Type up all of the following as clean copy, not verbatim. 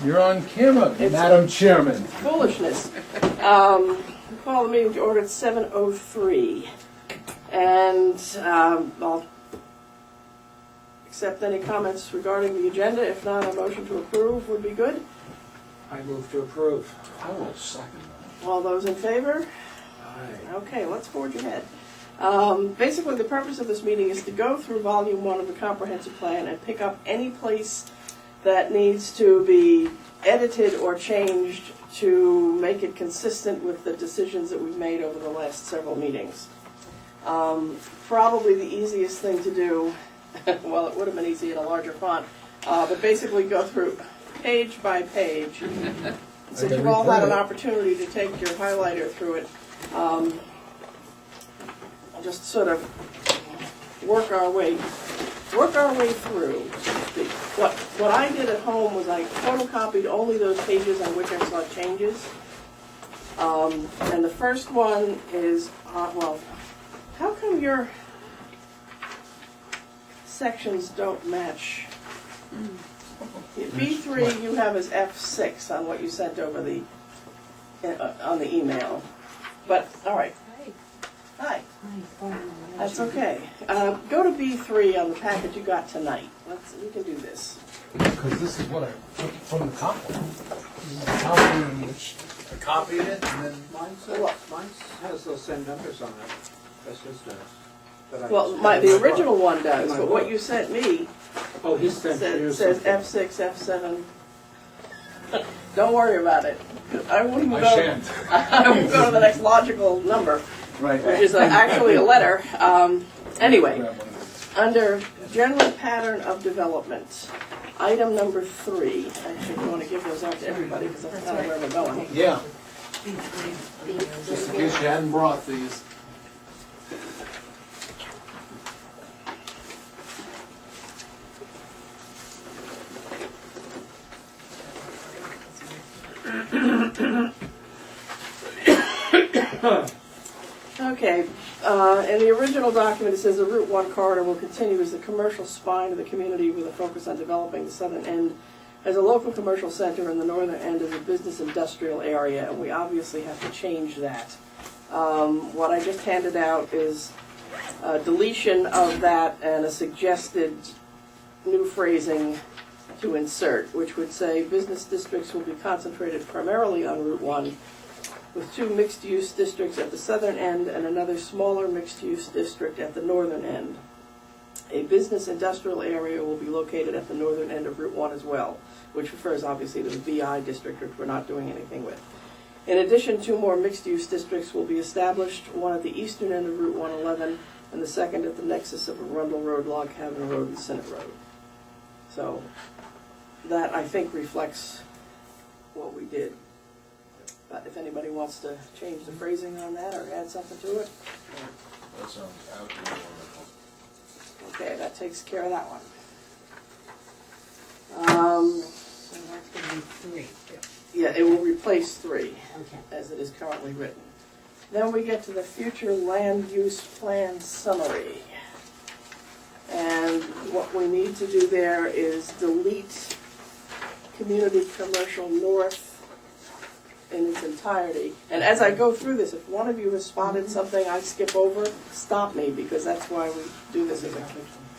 You're on camera, It's- Madam Chairman. Foolishness. Call the meeting to order at 7:03. And I'll accept any comments regarding the agenda. If not, a motion to approve would be good. I move to approve. I will second that. All those in favor? Aye. Okay, let's forge ahead. Basically, the purpose of this meeting is to go through Volume 1 of the Comprehensive Plan and pick up any place that needs to be edited or changed to make it consistent with the decisions that we've made over the last several meetings. Probably the easiest thing to do, well, it would have been easy in a larger font, but basically go through page by page. Since you've all had an opportunity to take your highlighter through it, just sort of work our way through, so to speak. What I did at home was I photocopied only those pages on which I saw changes. And the first one is, well, how come your sections don't match? B3 you have as F6 on what you sent over on the email. But, all right. Hi. That's okay. Go to B3 on the packet you got tonight. We can do this. Because this is what I took from the top one. I copied it and then... Mine has those same numbers on it. That's his does. But I- Well, the original one does, but what you sent me Oh, he sent you says something. F6, F7. Don't worry about it. I wouldn't I go. shan't. I won't go to the next logical number, Right. which is actually a letter. Anyway, Grab one of these. under general pattern of development, item number 3. Actually, you want to give those out to everybody because that's kind of where we're going. Yeah. Just in case you hadn't brought these. Okay, in the original document it says the Route 1 corridor will continue as the commercial spine of the community with a focus on developing the southern end as a local commercial center and the northern end as a business industrial area, and we obviously have to change that. What I just handed out is a deletion of that and a suggested new phrasing to insert, which would say business districts will be concentrated primarily on Route 1 with 2 mixed-use districts at the southern end and another smaller mixed-use district at the northern end. A business industrial area will be located at the northern end of Route 1 as well, which refers obviously to the BI district, which we're not doing anything with. In addition, 2 more mixed-use districts will be established, one at the eastern end of Route 111 and the second at the nexus of Arundel Road, Log Cabin Road, and Senate Road. So that, I think, reflects what we did. But if anybody wants to change the phrasing on that or add something to it, That sounds absolutely wonderful. okay, that takes care of that one. So that's going to be 3. Yeah, it will replace 3 Okay. as it is currently written. Then we get to the future land use plan summary. And what we need to do there is delete community commercial north in its entirety. And as I go through this, if one of you has spotted something I skip over, stop me, because that's why we do this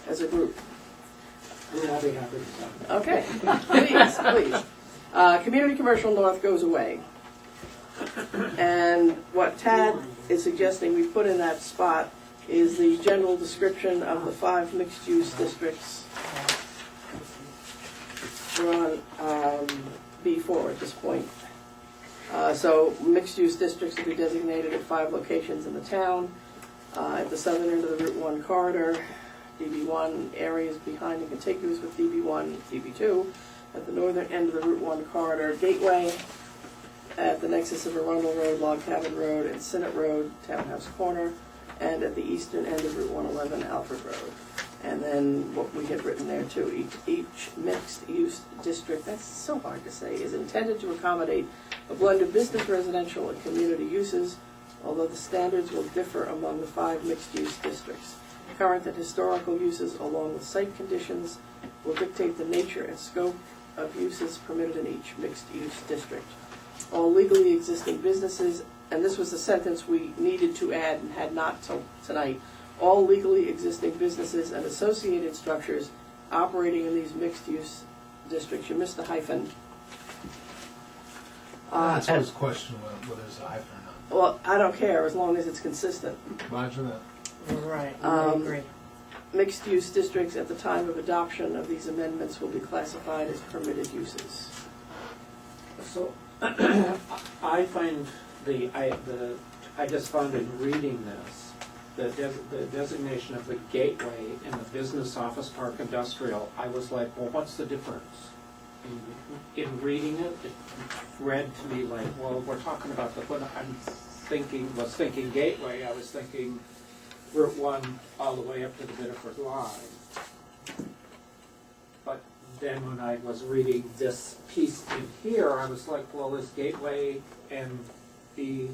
as a group. I'll be happy to. Okay, please. Community commercial north goes away. And what Tad is suggesting we put in that spot is the general description of the 5 mixed-use districts. We're on B4 at this point. So mixed-use districts will be designated at 5 locations in the town. At the southern end of the Route 1 corridor, DB1 areas behind and contiguous with DB1, DB2. At the northern end of the Route 1 corridor, Gateway. At the nexus of Arundel Road, Log Cabin Road, and Senate Road, Townhouse Corner. And at the eastern end of Route 111, Alfred Road. And then what we had written there too, each mixed-use district, that's so hard to say, is intended to accommodate a blend of business, residential, and community uses, although the standards will differ among the 5 mixed-use districts. Current and historical uses, along with site conditions, will dictate the nature and scope of uses permitted in each mixed-use district. All legally existing businesses, and this was the sentence we needed to add and had not till tonight, all legally existing businesses and associated structures operating in these mixed-use districts. You missed the hyphen. That's always a question whether there's a hyphen or Well, I don't care, as long as it's consistent. not. Roger that. Right, I agree. Mixed-use districts at the time of adoption of these amendments will be classified as permitted uses. So, I find I just found in reading this, the designation of the gateway in the business office park industrial, I was like, well, what's the difference? In reading it, it read to me like, well, we're talking about when was thinking gateway, I was thinking Route 1 all the way up to the Biddeford line. But then when I was reading this piece in here, I was like, well, is gateway and BI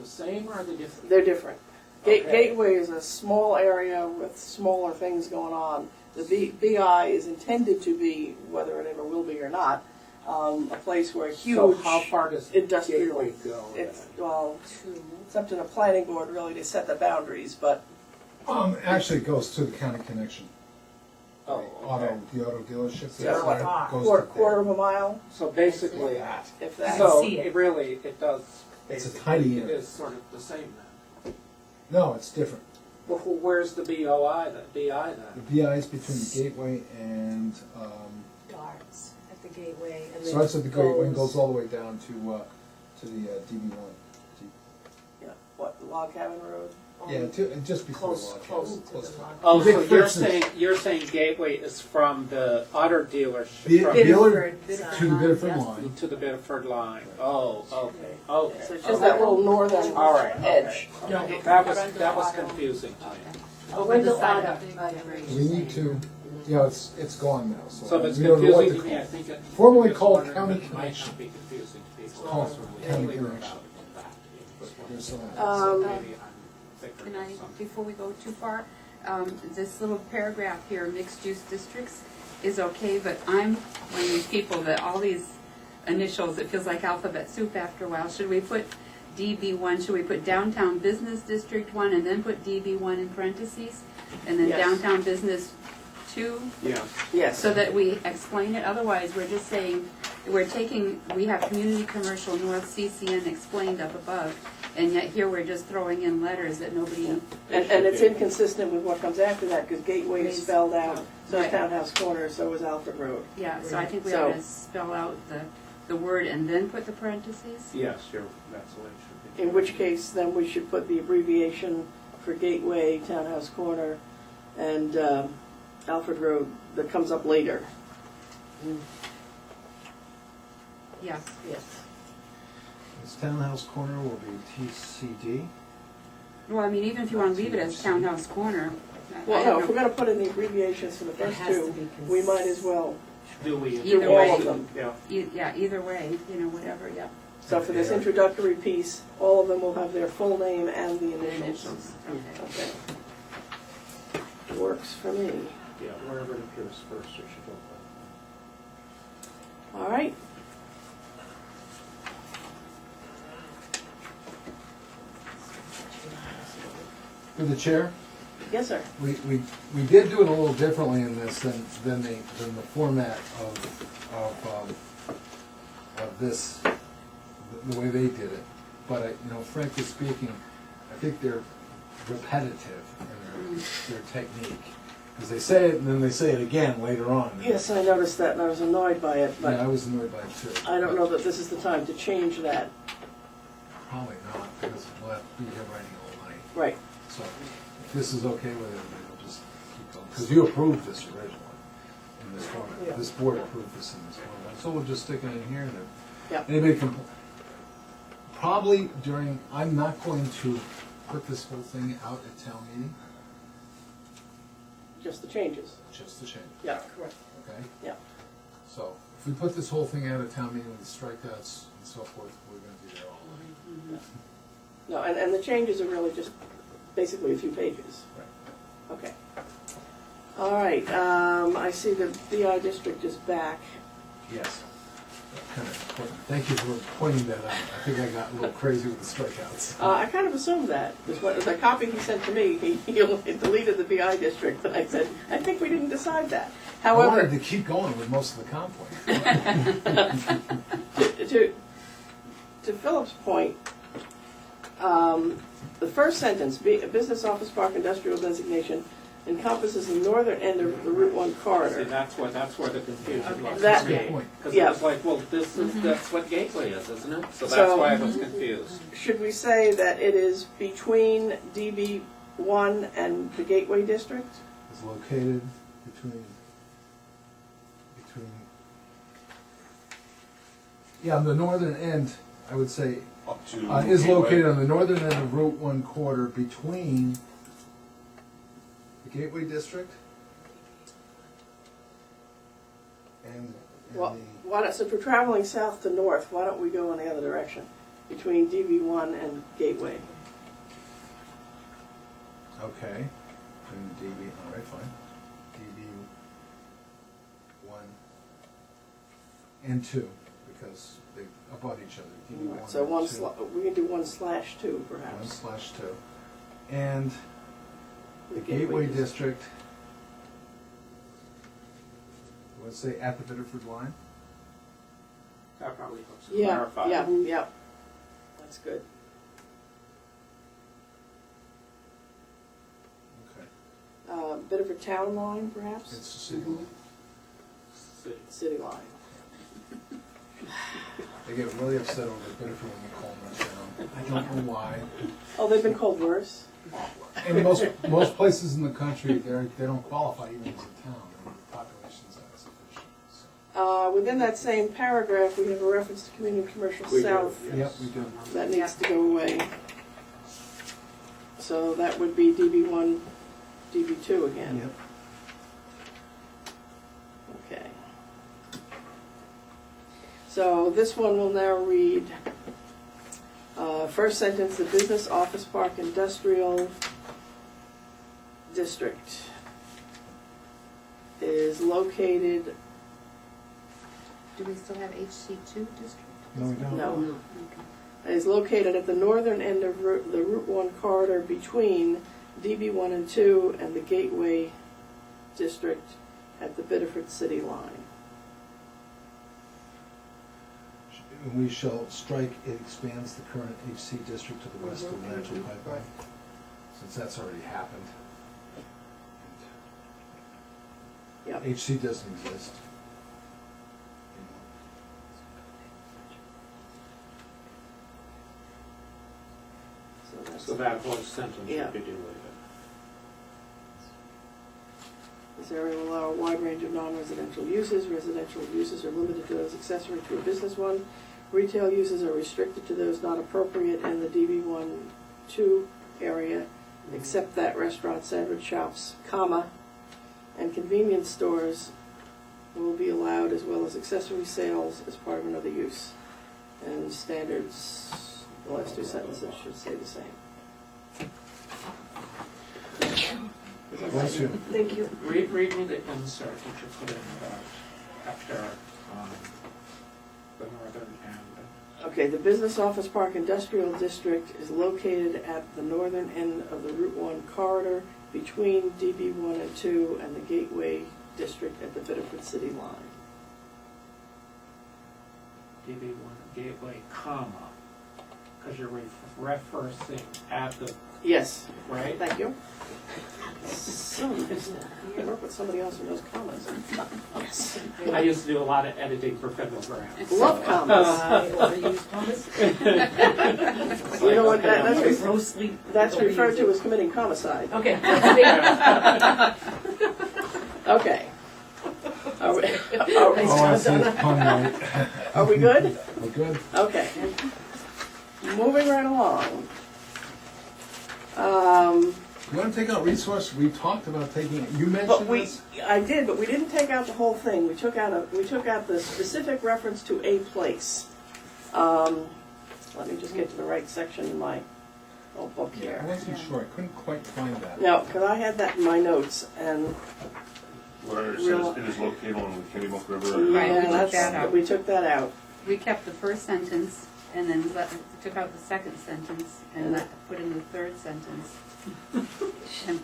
the same or are they different? They're different. Okay. Gateway is a small area with smaller things going on. The BI is intended to be, whether it ever will be or not, a place where huge So how far does industrial. gateway go? It's, well, Two. it's up to the planning board really to set the boundaries, but Actually, it goes to the county connection. Oh, okay. The auto dealership. So that's what, where it goes quarter, to quarter of a mile, So basically, if that. so see it. it really, it does. It's a basically, tiny It area. is sort of the same then. No, it's different. Well, where's the BI then? The BI is between the gateway and, Darts at the gateway and then starts at the gateway and goes all the way down to the DB1. Yeah, what, Log Cabin Road? Yeah, just before Close, Log close Cabin, to close the to- log. Oh, The so big you're fixes. saying gateway is from the auto dealership The from dealer Biddeford to the Biddeford yes. line. to the Bedford line. Oh, okay. So it's just that little northern All right, edge. No, That was confusing to me. over the side of We need to, it's gone now, so. So if it's we don't know what confusing to to me, I call it. think it. Formerly just called wondering county if it might connection. not be confusing to people. called So we're county clear connection. about that. There's some- Maybe I'm thicker Can or I, something. before we go too far, this little paragraph here, mixed-use districts, is okay, but I'm one of these people that all these initials, it feels like alphabet soup after a while. Should we put DB1, should we put Downtown Business District 1 and then put DB1 in parentheses? And then Yes. Downtown Business 2, Yeah. Yes. so that we explain it? Otherwise, we're just saying, we have Community Commercial North CCN explained up above, and yet here we're just throwing in letters that nobody. And it's inconsistent with what comes after that, because Gateway is spelled out, so is Right. Townhouse Corner, so is Alfred Road. Yeah, so I think we So- ought to spell out the word and then put the parentheses. Yes, that's the way it should be. In which case, then we should put the abbreviation for Gateway, Townhouse Corner, and Alfred Road that comes up later. Yes. Yes. This townhouse corner will be TCD. Well, I mean, even if you want to leave it as Townhouse Corner. I Well, no, don't if we're know. gonna put in the abbreviations for the first has to two, be we might as well. Do we? Either all way. of them. Yeah. Yeah, either way, whatever, yeah. So for this Yeah. introductory piece, all of them will have their full name and the The initials. initials, okay. Okay. Works for me. Yeah, wherever it appears first, it should go. All right. Through the chair, Yes, sir. we did do it a little differently in this than the format of this, the way they did it. But, frankly speaking, I think they're repetitive in their technique. Because they say it and then they say it again later on. Yes, I noticed that and I was annoyed by it, Yeah, I but was annoyed by it too. I don't know that this is the time to change that. Probably not, because we'll have to be here writing all night. Right. So if this is okay with it, we'll just keep going. Because you approved this originally in this format. Yeah. This board approved this in this format. So we'll just stick it in here and if Yeah. anybody can, probably during, I'm not going to put this whole thing out at town meeting, Just the changes. just the change, Yeah, correct. okay? Yeah. So if we put this whole thing out at town meeting with strikeouts and so forth, we're gonna be there all night. No, and the changes are really just basically a few pages. Right. Okay. All right, I see the BI district is back. Yes. Kind of important. Thank you for pointing that out. I think I got a little crazy with the strikeouts. I kind of assumed that. The copy he sent to me, he deleted the BI district, and I said, I think we didn't decide that. I wanted However, to keep going with most of the comp plan. to Philip's point, the first sentence, business office park industrial designation encompasses the northern end of the Route 1 See, corridor. that's where the confusion was. That- Good point. Because Yeah. it was like, well, that's what Gateway is, isn't it? So that's So- why I was confused. Should we say that it is between DB1 and the Gateway District? Is located between, yeah, on the northern end, I would say, Up to. is Gateway. located on the northern end of Route 1 corridor between the Gateway District and Well, the, why don't, since we're traveling south to north, why don't we go in the other direction? Between DB1 and Gateway. okay, and DB, all right, fine. DB1 and 2, because they abut each other. DB1 So and 2. we can do 1/2 perhaps. 1/2. And the Gateway District, let's say at the Biddeford line? That probably helps Yeah, clarify. yeah. That's good. Okay. Biddeford Town line perhaps? It's the city line. City line. They get really upset over Biddeford when we call them a town. I don't know why. Oh, they've been called worse? And most places in the country, they don't qualify even as a town. Their population's not sufficient. So. Within that same paragraph, we have a reference to community commercial We do, south. yes. Yep, we do. That needs to go away. So that would be DB1, DB2 again. Yep. Okay. So this one will now read, first sentence, the business office park industrial district is located, Do we still have HC2 district? No, we don't. no, is located at the northern end of the Route 1 corridor between DB1 and 2 and the Gateway District at the Biddeford City line. And we shall strike, it expands the current HC district to the west of the natural pipeline, since that's already happened. Yep. HC doesn't exist. So that's, So that whole sentence Yeah. should be deleted. this area will allow a wide range of non-residential uses. Residential uses are limited to those accessory to a business one. Retail uses are restricted to those not appropriate in the DB1-2 area, except that restaurants, sandwich shops, comma, and convenience stores will be allowed, as well as accessory sales as part of another use. And standards, the last two sentences should stay the same. Bless you. Thank you. Read me the insert that you put in about after the northern end. Okay, the business office park industrial district is located at the northern end of the Route 1 corridor between DB1 and 2 and the Gateway District at the Biddeford City line. DB1 Gateway, comma, because you're referencing at the, Yes, right? thank you. So nice. I work with somebody else who knows commas. Yes. I used to do a lot of editing for federal grants. Love commas. I overuse commas. You know what, that's Grossly. referred to as committing homicide. Okay. Okay. Are we, Oh, I see it's pun right. are we good? We're good. Okay. Moving right along. You want to take out resource? We talked about taking it. You But mentioned we, this? I did, but we didn't take out the whole thing. We took out the specific reference to a place. Let me just get to the right section in my whole book I here. wasn't sure, I couldn't quite find that. No, because I had that in my notes, and Where it Real- says it is located on the Kennybunk River. Right, we yeah, took that's, that out. we took that out. We kept the first sentence and then took out the second sentence and put in the third sentence. And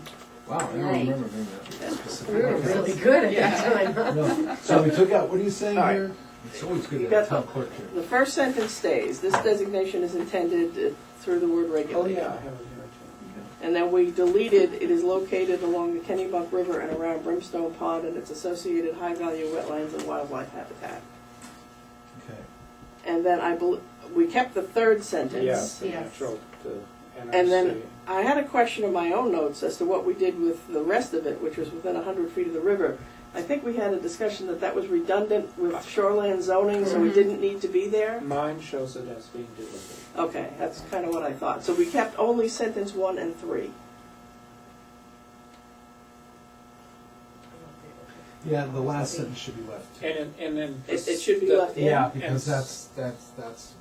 Wow, I don't Right. remember being that specific. We were Okay. really good at Yeah. that time. No, so we took out, what are you saying All right. here? It's always good You to have got town clerk here. The first sentence stays, this designation is intended through the word Oh, regulated. yeah, I have it here too. And then we deleted, it is located along the Kennybunk River and around Brimstone Pond and its associated high-value wetlands and wildlife habitat. Okay. And then we kept the third sentence. Yes, the Yes. natural, the NRC. And then I had a question in my own notes as to what we did with the rest of it, which was within 100 feet of the river. I think we had a discussion that was redundant with shoreland zoning, so it didn't need to be there. Mine shows it as being delivered. Okay, that's kind of what I thought. So we kept only sentence 1 and 3. Yeah, the last sentence should be left. And then. It should be the- left in. Yeah, because And- that's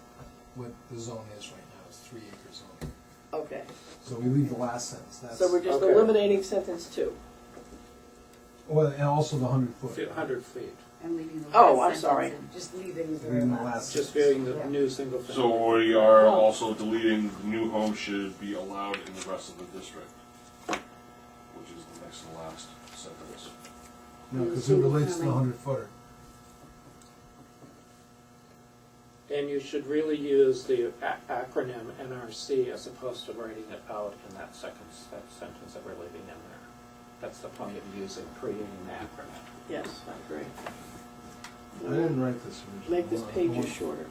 what the zone is right now, it's 3 acre zone. Okay, So we leave the last sentence, that's, so we're just Okay. eliminating sentence 2. well, and also the 100-foot. 100 feet, and leaving the Oh, last I'm sentence sorry. in. Just leaving the very Leaving the last. last just sentence. being the Yeah. new single family. So we are also deleting new homes should be allowed in the rest of the district, which is the next to last sentence. No, because it relates to the 100-footer. And you should really use the acronym NRC as opposed to writing it out in that sentence that we're leaving in there. That's the point of creating the acronym. Yes, I agree. I didn't write this originally. Make this pages shorter.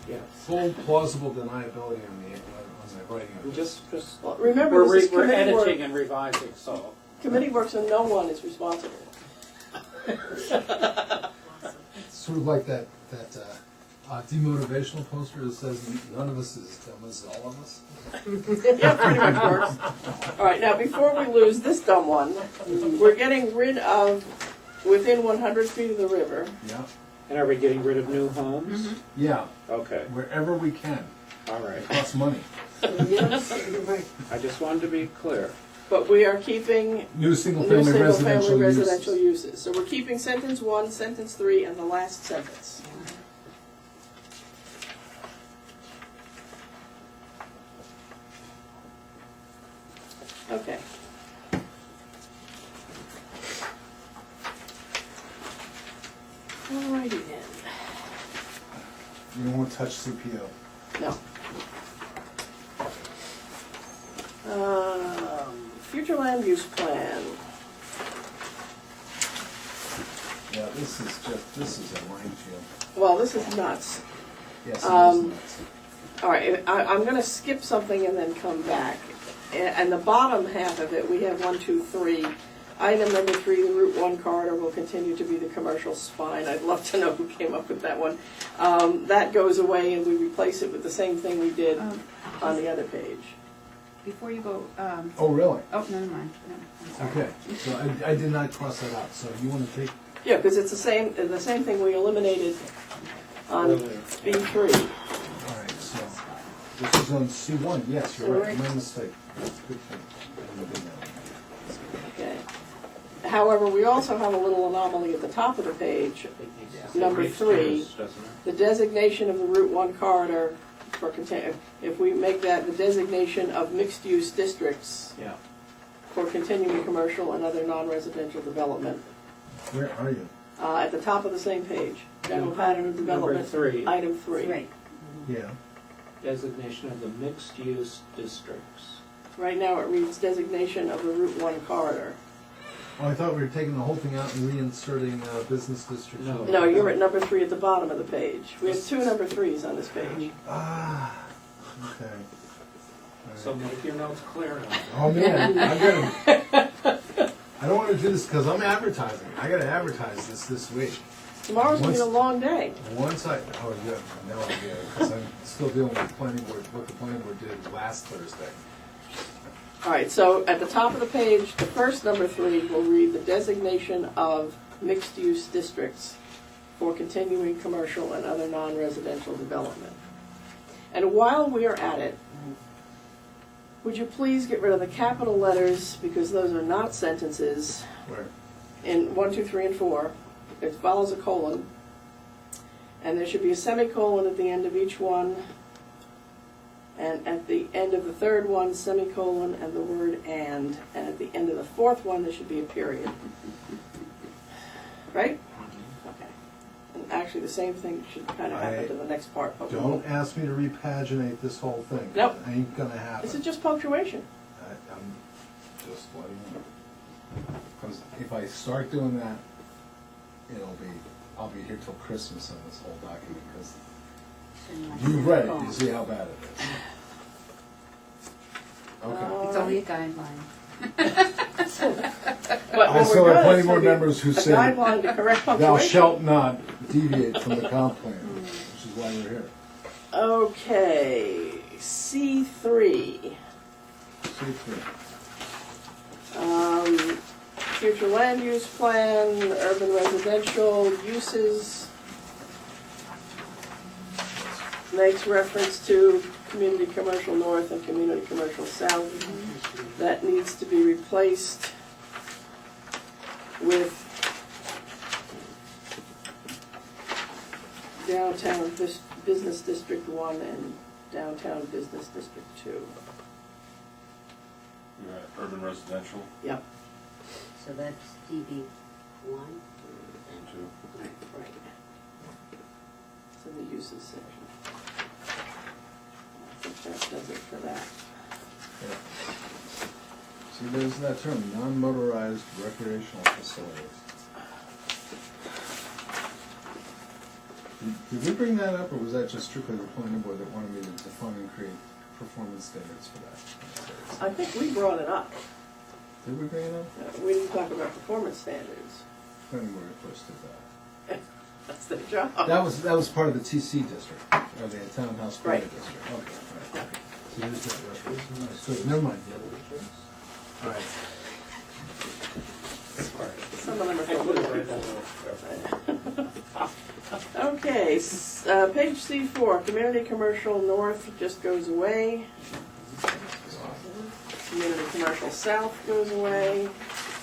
Yeah. Full plausible deniability on the writing of this. Just, Well, remember, this is we're committee work. editing and revising, so. Committee work, so no one is responsible. Sort of like that demotivational poster that says none of us is as dumb as all of us. Yeah, pretty much works. All right, now before we lose this dumb one, we're getting rid of within 100 feet of the river. Yeah, And are we getting rid of new homes? yeah, Okay, wherever we can. all right. It costs money. Yes, right. I just wanted to be clear. But we are keeping New new single-family single-family residential residential uses. uses. So we're keeping sentence 1, sentence 3, and the last sentence. Okay. Alrighty then. You don't want to touch CPO. No. Future land use plan. Yeah, this is a minefield. Well, this is nuts. Yes, it is Um, nuts. All right, I'm gonna skip something and then come back. And the bottom half of it, we have 1, 2, 3. Item number 3, the Route 1 corridor will continue to be the commercial spine. I'd love to know who came up with that one. That goes away and we replace it with the same thing we did on the other page. Before you go, Oh, really? oh, never mind, no, I'm sorry. Okay, so I did not cross that out, so you want to take, Yeah, because it's the same thing we eliminated on B3. all right, so, this is on C1, yes, you're right, my mistake. That's a good thing. I didn't do that. Okay. However, we also have a little anomaly at the top of the page. Number Mixed 3, use, doesn't it? the designation of the Route 1 corridor for, if we make that the designation of mixed-use districts Yeah. for continuing commercial and other non-residential development. Where are you? At the top of the same page, general pattern of development, Number 3, item 3. Right, Yeah. designation of the mixed-use districts. Right now it reads designation of the Route 1 corridor. Oh, I thought we were taking the whole thing out and reinserting business district. No. No, you're at number 3 at the bottom of the page. We have 2 number 3s on this page. Ah, okay. All right. So make your notes clear now. Oh, man, I don't want to do this because I'm advertising. I got to advertise this week. Tomorrow's gonna be a long day. Once I, oh, you have no idea, because I'm still dealing with planning board, what the planning board did last Thursday. All right, so at the top of the page, the first number 3 will read the designation of mixed-use districts for continuing commercial and other non-residential development. And while we are at it, Would you please get rid of the capital letters, because those are not sentences, Where? in 1, 2, 3, and 4. It follows a colon. And there should be a semicolon at the end of each one. And at the end of the third one, semicolon and the word and. And at the end of the fourth one, there should be a period. Right? Okay. And actually, the same thing should kind of happen to the next part. But we Don't won't. ask me to repaginate this whole thing. Nope. It ain't gonna happen. This is just punctuation. I'm just letting you know. Because if I start doing that, I'll be here till Christmas on this whole document, because you've read it, you see how bad it is. Okay. It's only a guideline. But I what still we're have gonna plenty is more gonna be members who a say, guideline to correct thou punctuation. shalt not deviate from the comp plan, which is why we're here. Okay, C3. C3. Future land use plan, urban residential uses. Makes reference to community commercial north and community commercial south. That needs to be replaced with downtown business district 1 and downtown business district 2. You're at urban residential, Yep. So that's DB one. and two. Right. It's in the uses section. I think that does it for that. See, there's that term, non-motorized recreational facilities. Did we bring that up, or was that just strictly the planning board that wanted me to define and create performance standards for that? I think we brought it up. Did we bring it up? We didn't talk about performance standards. Planning board first did that. That's their job. That was part of the TC district, or the townhouse corridor Right. district. Okay, right. So there's that reference. Good, never mind. All right. Some of them are I would have read filled that. Okay, page C4, community commercial north just goes away. Community commercial south goes away.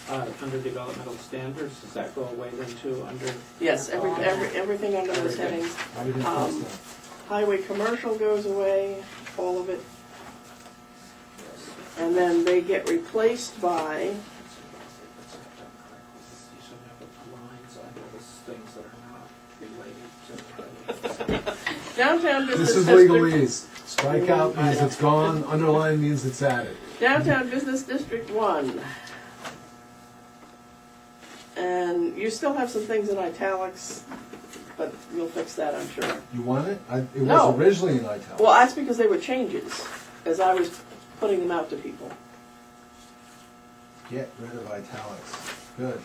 Under developmental standards, does that go away then too, under? Yes, everything under those headings. I didn't Um, post Highway commercial goes away, all of it. And then they get replaced by, You should have lines under those things that are not related to. downtown that. business This is district. legalese. Strikeout means it's gone, underline means it's added. Downtown Business District 1. And you still have some things in italics, but you'll fix that, I'm sure. You want it? It No. was originally in italics. Well, that's because they were changes, as I was putting them out to people. Get rid of italics. Good.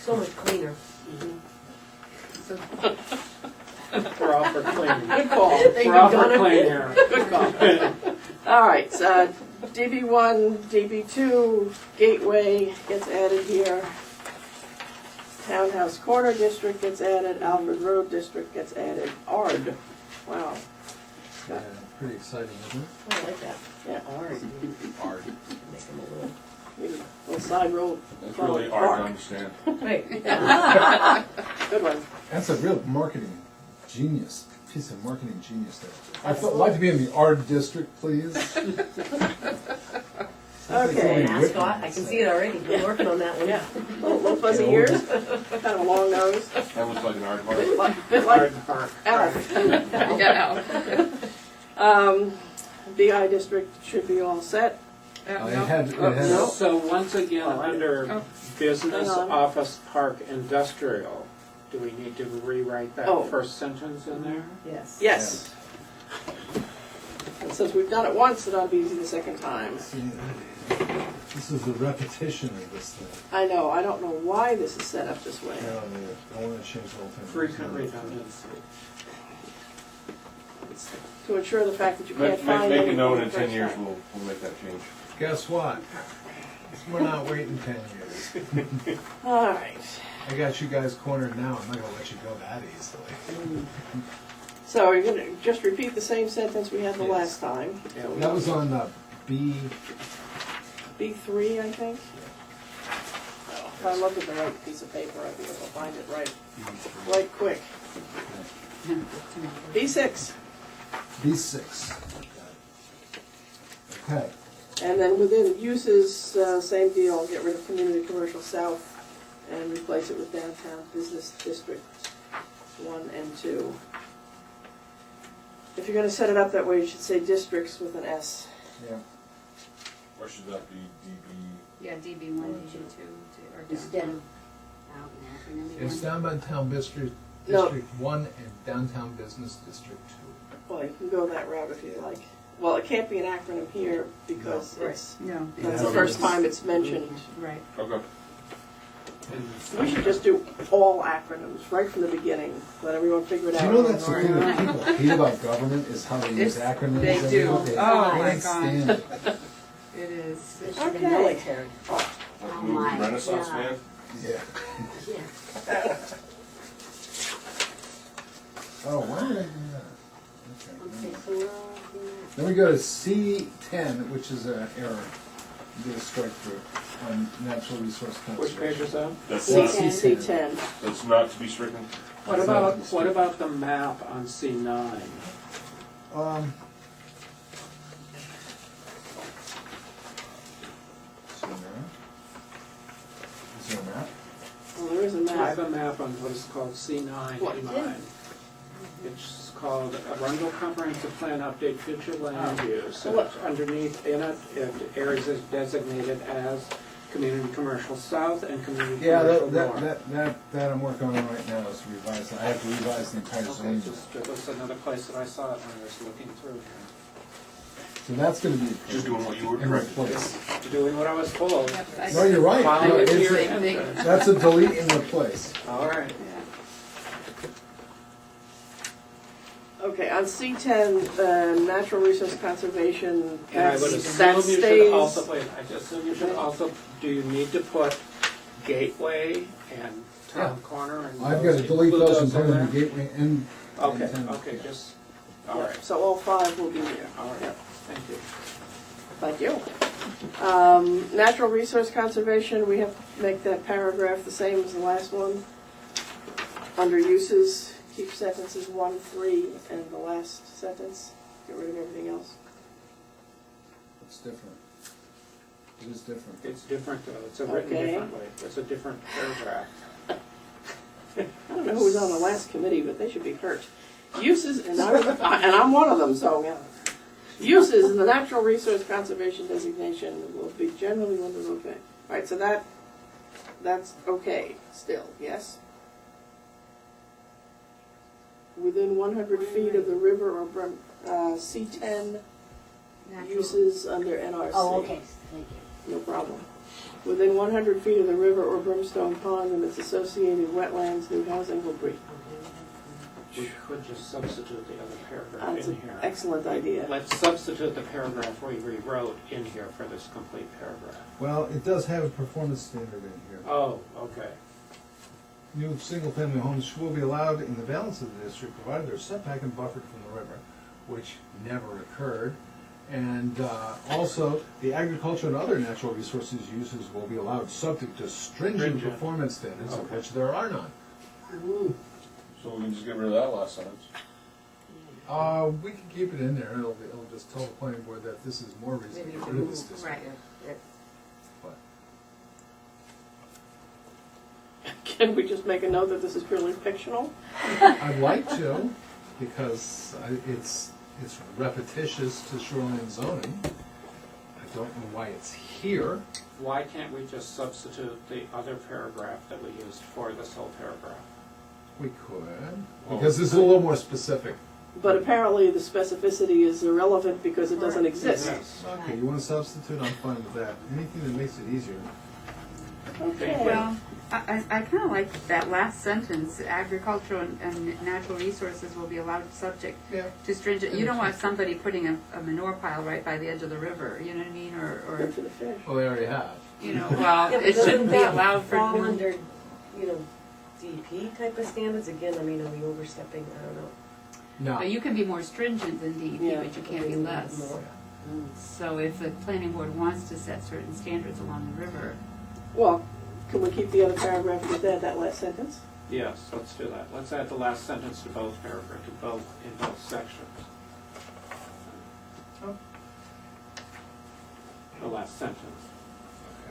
So much cleaner. So We're all for clean. Good call. We're all for clean here. Good call. All right, DB1, DB2, Gateway gets added here. Townhouse Corner District gets added, Alfred Road District gets added, ARD. Wow. Yeah, pretty exciting, isn't it? I like that. Yeah, Hard. Art. Make them a little. maybe a little side road. It's really Park. hard to understand. Right. Good one. That's a real marketing genius, piece of marketing genius there. I'd like to be in the art district, please. Okay. Mascot, I can see it already. Been working on that one. Yeah, little fuzzy ears, kind of a long nose, That looks like an art part. bit like Hard park. Alf. yeah. BI district should be all set. It had So once again, under Oh. business, Hang on. office, park, industrial, do we need to rewrite that Oh. first sentence in there? Yes. Yes. And since we've done it once, it ought to be easy the second time. This is the repetition of this thing. I know, I don't know why this is set up this way. I don't need it. I want to change the whole thing. Frequent redundancy. To ensure the fact that you can't find Make a anything note the in first 10 years, time. we'll make that change. Guess what? We're not waiting 10 years. All right. I got you guys cornered now. I'm not going to let you go that easily. So you're gonna just repeat the same sentence we had the Yes. last time. Yeah, we- That was on B. B3, I think. If I look at the right piece of paper, I'll be able to find it right quick. B6. B6. Okay. And then within uses, same deal, get rid of community commercial south and replace it with downtown business district 1 and 2. If you're gonna set it up that way, you should say districts with an S. Yeah. Or should that be DB? Yeah, DB1, DB2, or Instead down. of out in acronym. It's downtown district, No. District 1 and downtown business district 2. Well, you can go that route if you like. Well, it can't be an acronym here because No. it's, No, that's Yeah. the first time it's mentioned. right. Okay. We should just do all acronyms right from the beginning, let everyone figure it Do out. you know that's the thing that people hate about government is how they use It's- acronyms? they and do. everything? Oh, I my can't God. stand it. It is. Especially the Okay. military. Like Oh movie my Renaissance God. man? Yeah. Yeah. Oh, why did I do that? Okay, Okay. so we're all doing that. Then we go to C10, which is an error. Do a strike through on natural resource Which page conservation. is that? That's C10. not, C10. that's not to be stricken? What about the map on C9? See there? Is there a map? Well, there is a I have map. a map on what is called C9 What? in mine. It's called Arundel Comprehensive Plan Update Future Land Use. And What? underneath in it, areas is designated as Community Commercial South and Community Yeah, Commercial that North. I'm working on right now is revise. I have to revise the entire Okay, zoning. just, that was another place that I saw it when I was looking through here. So that's gonna be. Just doing what you were in directed. replace. Doing what I was told. Yep, I No, you're right. Following No, it to it's your a- Same thing. end. That's a delete and replace. All right. Yeah. Okay, on C10, natural resource conservation, And I that would assume you should stays. also, wait, I just assume you should also, do you need to put Gateway and Town Corner and? I've got to delete include those and in put them in there? the gateway and. Okay, and- okay, just, all Yeah, right, So all 5 will be there. all Yeah. right, thank you. Thank you. Natural resource conservation, we have to make that paragraph the same as the last one. Under uses, keep sentences 1, 3, and the last sentence. Get rid of everything else. It's different. It is different. It's different though, it's written Okay. differently, it's a different paragraph. I don't know who was on the last committee, but they should be hurt. Uses, and I'm one of them, so, yeah. Uses in the natural resource conservation designation will be generally limited, okay. All right, so that's okay still, yes? Within 100 feet of the river or C10 Natural- uses under NRC. Oh, okay, thank you. No problem. Within 100 feet of the river or brimstone pond and its associated wetlands, new housing will be. We could just substitute the other paragraph That's in an here. excellent idea. Let's substitute the paragraph we rewrote in here for this complete paragraph. Well, it does have a performance standard in here. Oh, okay. New single-family homes will be allowed in the balance of the district, provided they're setback and buffered from the river, which never occurred. And also, the agriculture and other natural resources uses will be allowed subject to stringent Stringent. performance standards, of Okay. which there are none. So we can just get rid of that last sentence. We can keep it in there, it'll just tell the planning board that this is more reason to Maybe get you rid of can this move, district. Right. But Can we just make a note that this is purely fictional? I'd like to, because it's repetitious to shoreline zoning. I don't know why it's here. Why can't we just substitute the other paragraph that we used for this whole paragraph? We could, because this is a little more specific. But apparently the specificity is irrelevant because it doesn't exist. Yes. Okay, you want to substitute, I'm fine with that. Anything that makes it easier. Okay. Well, I kind of like that last sentence, agricultural and natural resources will be allowed subject Yeah. to stringent, you don't want somebody putting a manure pile right by the edge of the river, you know what I mean, or, Good for the fish. Well, they already have. you know, well, Yeah, but it shouldn't doesn't be that allowed for fall new. under, you know, DEP type of standards? Again, I mean, are we overstepping? I don't know. No. But you can be more stringent than DEP, Yeah. but you can't be less. More. So if the planning board wants to set certain standards along the river, Well, can we keep the other paragraph and just add that last sentence? Yes, let's do that. Let's add the last sentence to both paragraphs, in both sections. Oh. The last sentence.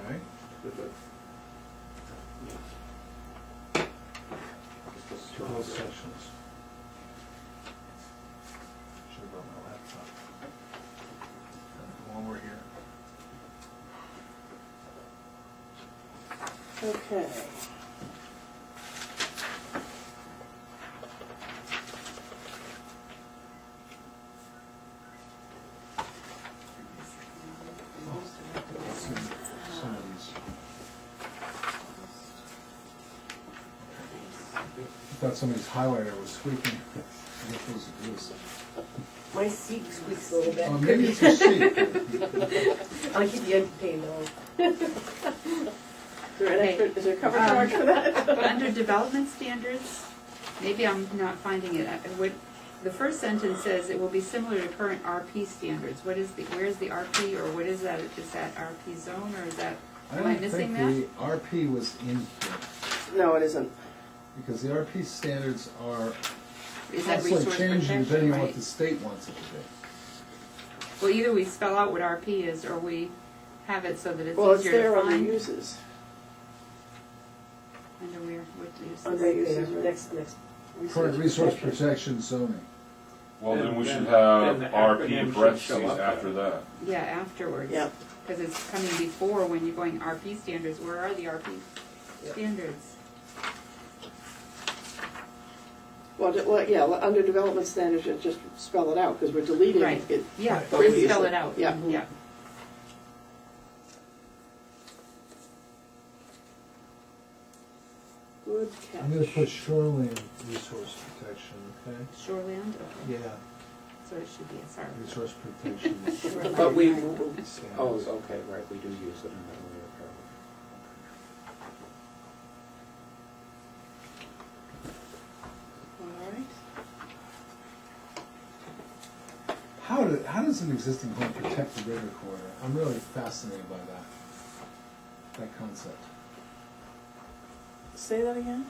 Okay. Yeah. Just a To strong both word. sections. Should have brought my laptop. While we're here. Okay. Some of these. I thought somebody's highlighter was squeaking. I guess it was a goose. My seat squeaks a little bit. Oh, maybe it's a sheep. I'll keep you entertained though. Is there a cover charge for that? under development standards, maybe I'm not finding it. The first sentence says it will be similar to current RP standards. Where's the RP, or what is that? Is that RP zone, or is that, am I don't missing think that? the RP was in here, No, it isn't. because the RP standards are Is that constantly resource changing protection, depending on what right? the state wants it to be. Well, either we spell out what RP is, or we have it so that it's Well, it's easier to there under find. uses. Under where, what uses? Under Right uses, there, right. next. Current resource protection zoning. Well, then we should Then have the RP acronym should parentheses show up after there. that. Yeah, afterwards. Yeah. Because it's coming before when you're going RP standards. Where are the RP Yep. standards? Well, yeah, under development standards, you just spell it out, because we're deleting Right. it. Yeah, Right. but we Previously. spell it out. Yeah. Yeah. Good catch. I'm gonna put shoreline resource protection, okay? Shoreland, okay. Yeah, So it should be, sorry. resource protection. Shoreline. But we, standards. oh, okay, right, we do use it in that earlier paragraph. All right. How does an existing home protect the river corridor? I'm really fascinated by that concept. Say that again?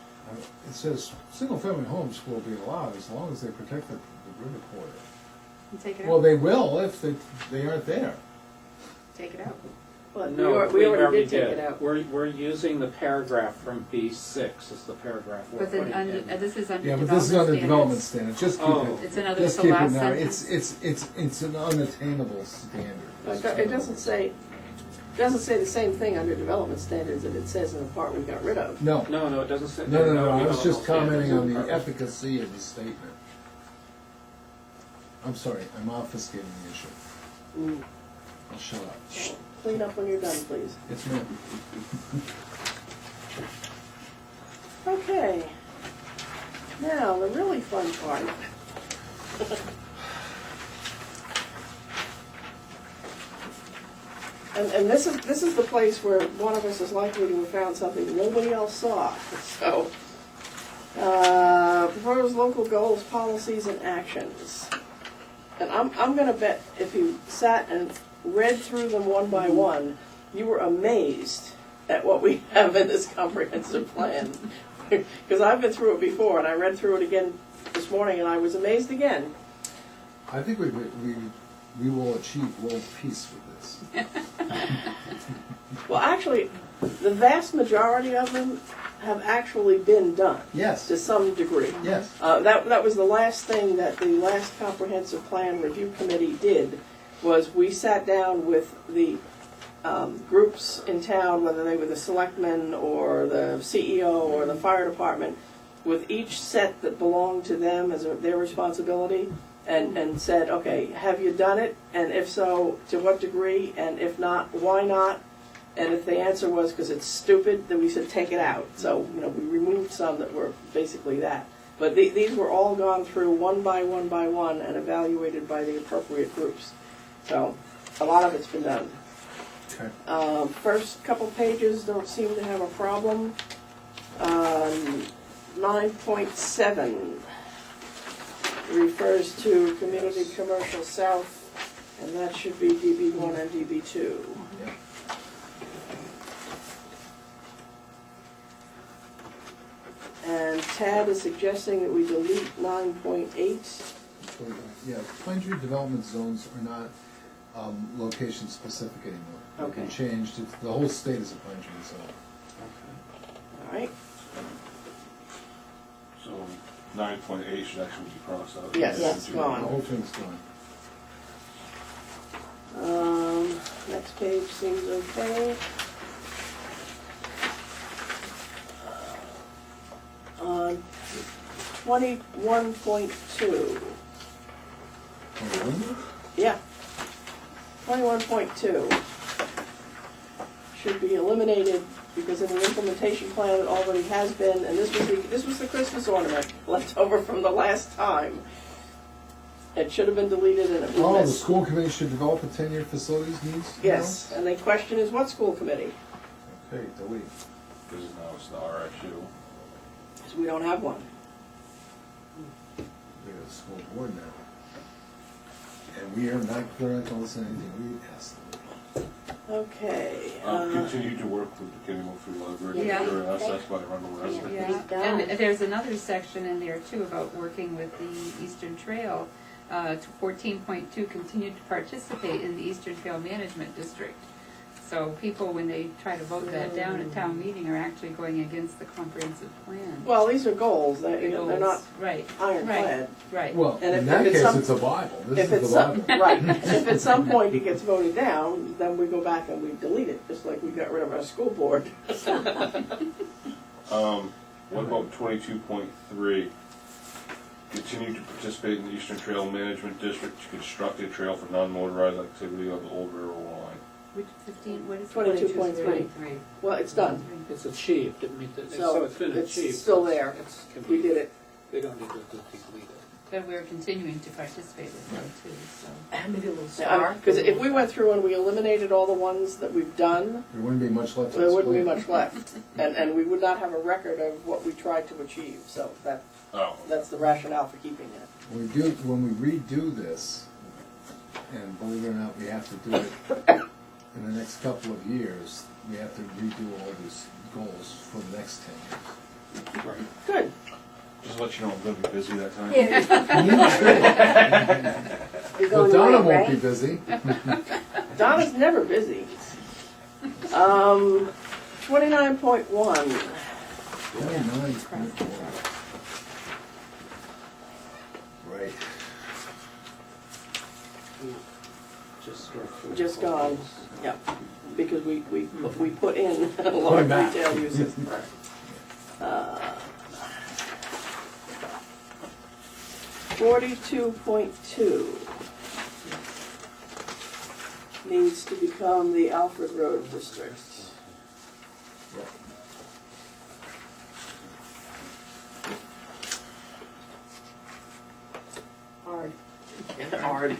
It says, single-family homes will be allowed as long as they protect the river corridor. You take it Well, out. they will if they aren't there. Take it out. But No, we already did take it out. We're using the paragraph from B6 as the paragraph we're But then putting under, in. this is under Yeah, development but this is under development standards. standards, just keep Oh. it. It's another, Just it's the keep it last now, sentence. it's an unattainable standard. It doesn't say the same thing under development standards that it says in the part we got rid of. No, No, it doesn't say. no, I was developmental just commenting on standards. the efficacy of the statement. I'm sorry, I'm obfuscating the issue. Mm. I'll shut up. Clean up when you're done, please. It's me. Okay. Now, the really fun part. And this is the place where one of us is likely to have found something nobody else saw. So, proposed local goals, policies, and actions. And I'm gonna bet if you sat and read through them one by one, you were amazed at what we have in this comprehensive plan. Because I've been through it before, and I read through it again this morning, and I was amazed again. I think we will achieve world peace with this. Well, actually, the vast majority of them have actually been done Yes, to some degree. yes. That was the last thing that the last comprehensive plan review committee did, was we sat down with the groups in town, whether they were the selectmen or the CEO or the fire department, with each set that belonged to them as their responsibility, and said, okay, have you done it? And if so, to what degree? And if not, why not? And if the answer was because it's stupid, then we said take it out. So, we removed some that were basically that. But these were all gone through one by one and evaluated by the appropriate groups. So, a lot of it's been done. Okay. First couple pages don't seem to have a problem. 9.7. refers to Community Commercial South, and that should be DB1 and DB2. Yeah. And Tad is suggesting that we delete 9.8. So, yeah, Pine Tree Development Zones are not location specific anymore. They've been Okay. changed, the whole state is a Pine Tree Zone. All right? So 9.8 should actually be crossed out. Yes, Yes. it's The gone. whole thing's gone. Next page seems okay. On 21.2. Yeah. 21.2 should be eliminated because in the implementation plan it already has been, and this was the Christmas ornament left over from the last time. It should have been deleted and it Oh, was the missed. school committee should develop a 10-year facilities needs? Yes, and the question is what school committee? Okay, delete. Because now it's the RSU. Because we don't have one. We have a school board now. And we are not going to listen to anything we ask them. Okay. Continue to work with the Kennebunk Free Library. Yeah. Assessed by Arundel resident. Yeah, Pretty done. and there's another section in there too about working with the Eastern Trail. 14.2, continue to participate in the Eastern Trail Management District. So people, when they try to vote that down at town meeting, are actually going against the comprehensive plan. Well, these are goals. They're not Goals. Right, ironclad. right. Well, And in if that it's case, some- it's a Bible. This If is it's the some, Bible. right, if at some point it gets voted down, then we go back and we delete it, just like we got rid of our school board. What about 22.3? Continue to participate in the Eastern Trail Management District to construct a trail for non-motorized activity on the old railroad line. Which 15, what is it? 22.3. Well, it's done. It's achieved, it means, So, so it's been it's achieved. still there. It's We did it. We don't need to delete it. But we're continuing to participate in that too, so. Maybe a little star. Because if we went through and we eliminated all the ones that we've done, There wouldn't be much left to there wouldn't be explain. much left. And we would not have a record of what we tried to achieve, so Oh. that's the rationale for keeping it. When we redo this, and believe it or not, we have to do it in the next couple of years, we have to redo all these goals for the next 10 years. Good. Just to let you know, I'm gonna be busy that time. You're But going Donna away, won't be right? busy. Donna's never busy. 29.1. 29.4. Right. Just gone. Yeah, because we put in a lot Going of back. retail uses. 42.2 needs to become the Alfred Road District. Hard. Hard.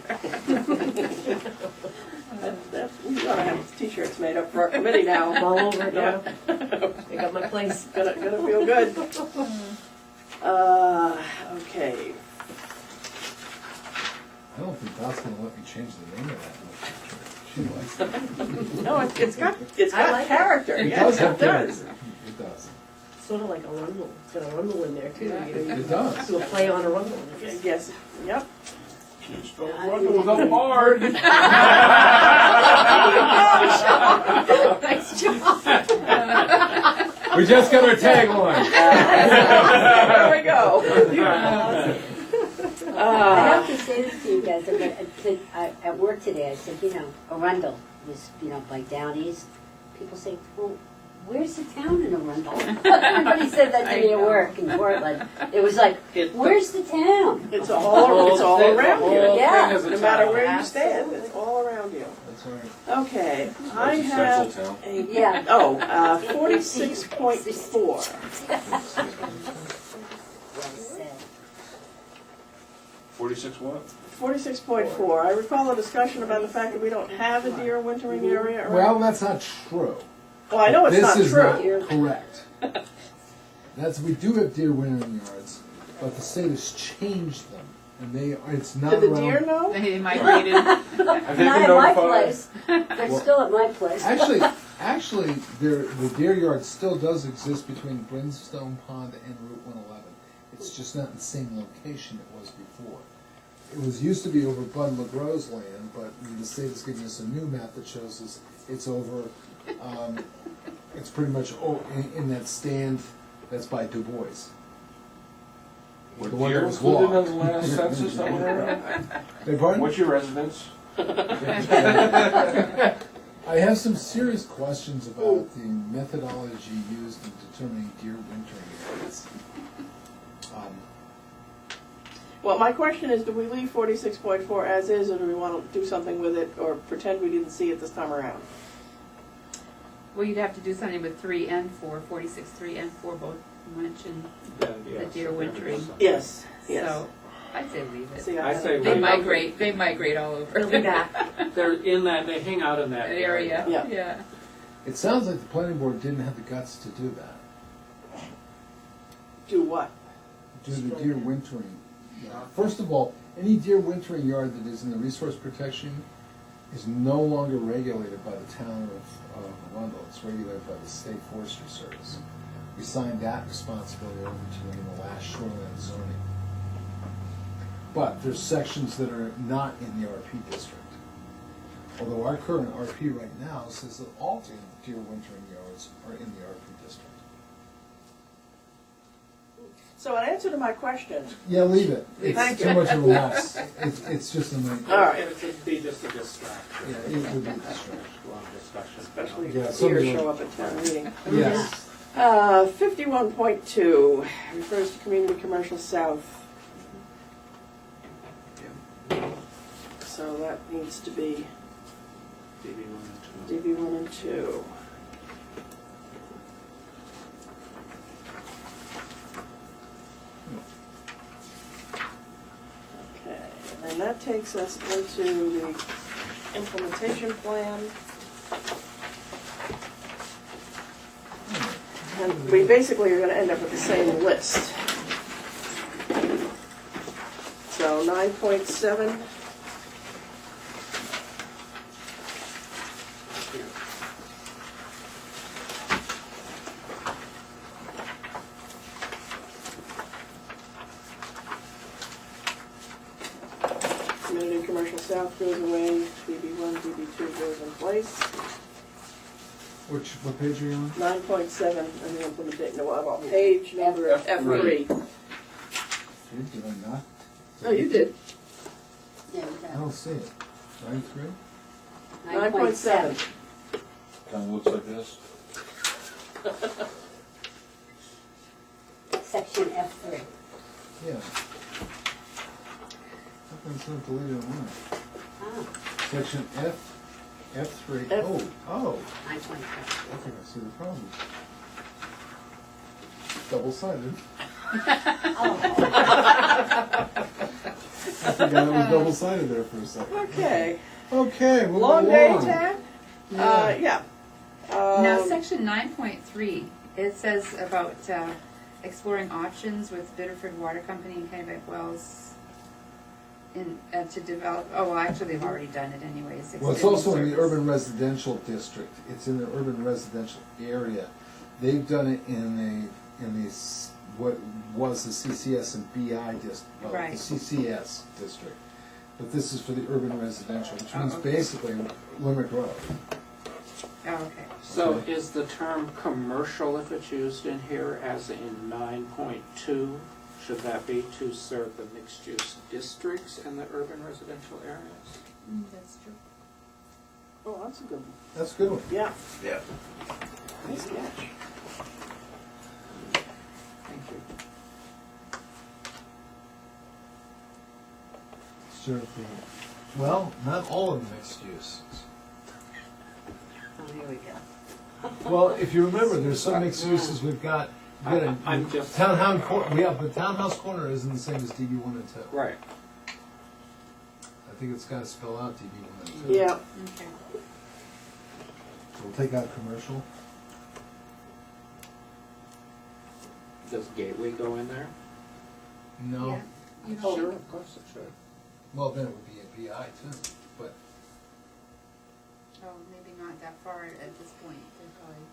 We ought to have t-shirts made up for our committee now. I'm all over it, Yeah. Donna. I got my place. Gonna feel good. Okay. I don't think Dot's gonna let me change the name of that much. She likes it. No, it's got I like it. character. It Yes, does have it does. character. It does. Sort of like a rumble. It's got a rumble in there too. Yeah. It does. Do a play on a rumble. Yes. Yep. You spelled Rundle without Bard. Nice job. We just got our tagline. There we go. I have to say this to you guys, at work today, I said, Arundel was, like down east. People say, well, where's the town in Arundel? Everybody said that to me at work in Portland. It was like, where's the town? It's all around you. Yeah. No matter where you stand, it's all around you. That's all right. Okay, I That's a have central town. Yeah. 46.4. Well said. 46 what? 46.4. I recall a discussion about the fact that we don't have a deer wintering area around. Well, that's not true. Well, I know it's This not is true. not correct. We do have deer wintering yards, but the state has changed them and it's not Did the around. deer know? They migrated. Have they Not been at my notified? place. They're still at my place. Actually, the deer yard still does exist between Brimstone Pond and Route 111. It's just not in the same location it was before. It was used to be over Bud LeGros land, but the state is giving us a new map that shows us it's over. It's pretty much in that stand that's by Du Bois. Were The one deer that was included on logged. the last census that went around? Beg pardon? What's your residence? I have some serious questions about the methodology used in determining deer wintering areas. Well, my question is, do we leave 46.4 as is, or do we want to do something with it, or pretend we didn't see it this time around? Well, you'd have to do something with 3 and 4, 46, 3 and 4 both mention Then, the yes, deer there wintering. is some. Yes, yes. So, I'd say leave See, it. I say They leave it. migrate all over. They'll be back. They're in that, they hang out in that That area, Yeah. yeah. It sounds like the planning board didn't have the guts to do that. Do what? Do the deer wintering. First of all, any deer wintering yard that is in the resource protection is no longer regulated by the town of Arundel. It's regulated by the State Forestry Service. We signed that responsibility over to them in the last shoreline zoning. But there's sections that are not in the RP district. Although our current RP right now says that all deer wintering yards are in the RP district. So in answer to my question, Yeah, leave it. It's Thank too you. much of a mess. It's just a night. All right. It would be just a distraction. Yeah, it would be a distraction. Long discussion. especially Yeah, if somebody deer will- show up at town meeting. Yes. 51.2 refers to Community Commercial South. So that needs to be DB1 and 2. DB 1 and 2. Okay, and then that takes us into the implementation plan. And we basically are gonna end up with the same list. So 9.7. Community Commercial South goes away, DB1, DB2 goes in place. What page are you on? 9.7 and the implementation, no, I'm on page number F3. Did I not? Oh, you did. Yeah, I don't see it. 93? 9.7. Kind of looks like this. Section F3. Yeah. How come it's not deleted on mine? Ah, Section F3. F- Oh, 9.7. I think I see the problem. Double-sided. I forgot it was double-sided there for a second. Okay, Okay, moving long day along. tab? Yeah. Yeah. Now, section 9.3, it says about exploring options with Biddeford Water Company and Kennebec Wells to develop, oh, well, actually, they've already done it anyways. Well, it's extending also in the service. urban residential district. It's in the urban residential area. They've done it in what was the CCS and BI district, well, Right. the CCS district. But this is for the urban residential, which means okay. basically Limerick Road. Oh, okay. So is the term commercial, if it's used in here, as in 9.2, should that be to serve the mixed-use districts and the urban residential areas? That's true. Oh, that's a good one. That's a good one. Yeah, Yeah. nice catch. Thank you. Serve the, well, not all of the mixed use. Oh, here we go. Well, if you remember, there's some mixed uses we've got. I'm just- Townhouse corner. Yeah, but Townhouse Corner isn't the same as DB 1 and 2. Right. I think it's got to spell out DB 1 and 2. Yeah, Okay. So we'll take out commercial. Does Gateway go in there? No. Yeah. You Oh, don't sure, think? of course it should. Well, then it would be a BI too, but, Oh, maybe not that far at this point, they're probably.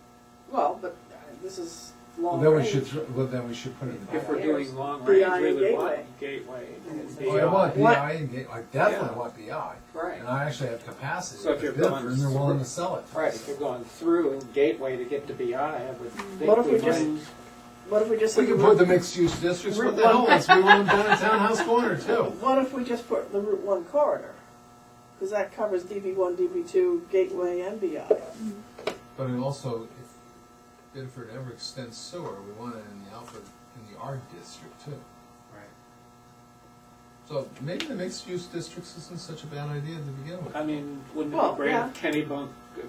Well, but this is long then we range. should, well, then we should put it in. If we're Yes. doing long BI range, and we would gateway. want gateway. and Oh, I want BI. What? BI and I definitely Yeah. want BI. Right. And I actually have capacity So if to you're bid for going it, and they're willing to through- sell it. Right, if you're going through gateway to get to BI, I would think What if we we just- might. What if we just? We can put the mixed-use districts, what the hell, let's move on down to Townhouse Corner too. What if we just put the Route 1 corridor? Because that covers DB1, DB2, Gateway, and BI. But it also, if Bedford ever extends sewer, we want it in the Alfred, in the R district too. Right. So maybe the mixed-use districts isn't such a bad idea to begin with. I mean, wouldn't it Well, be great yeah. if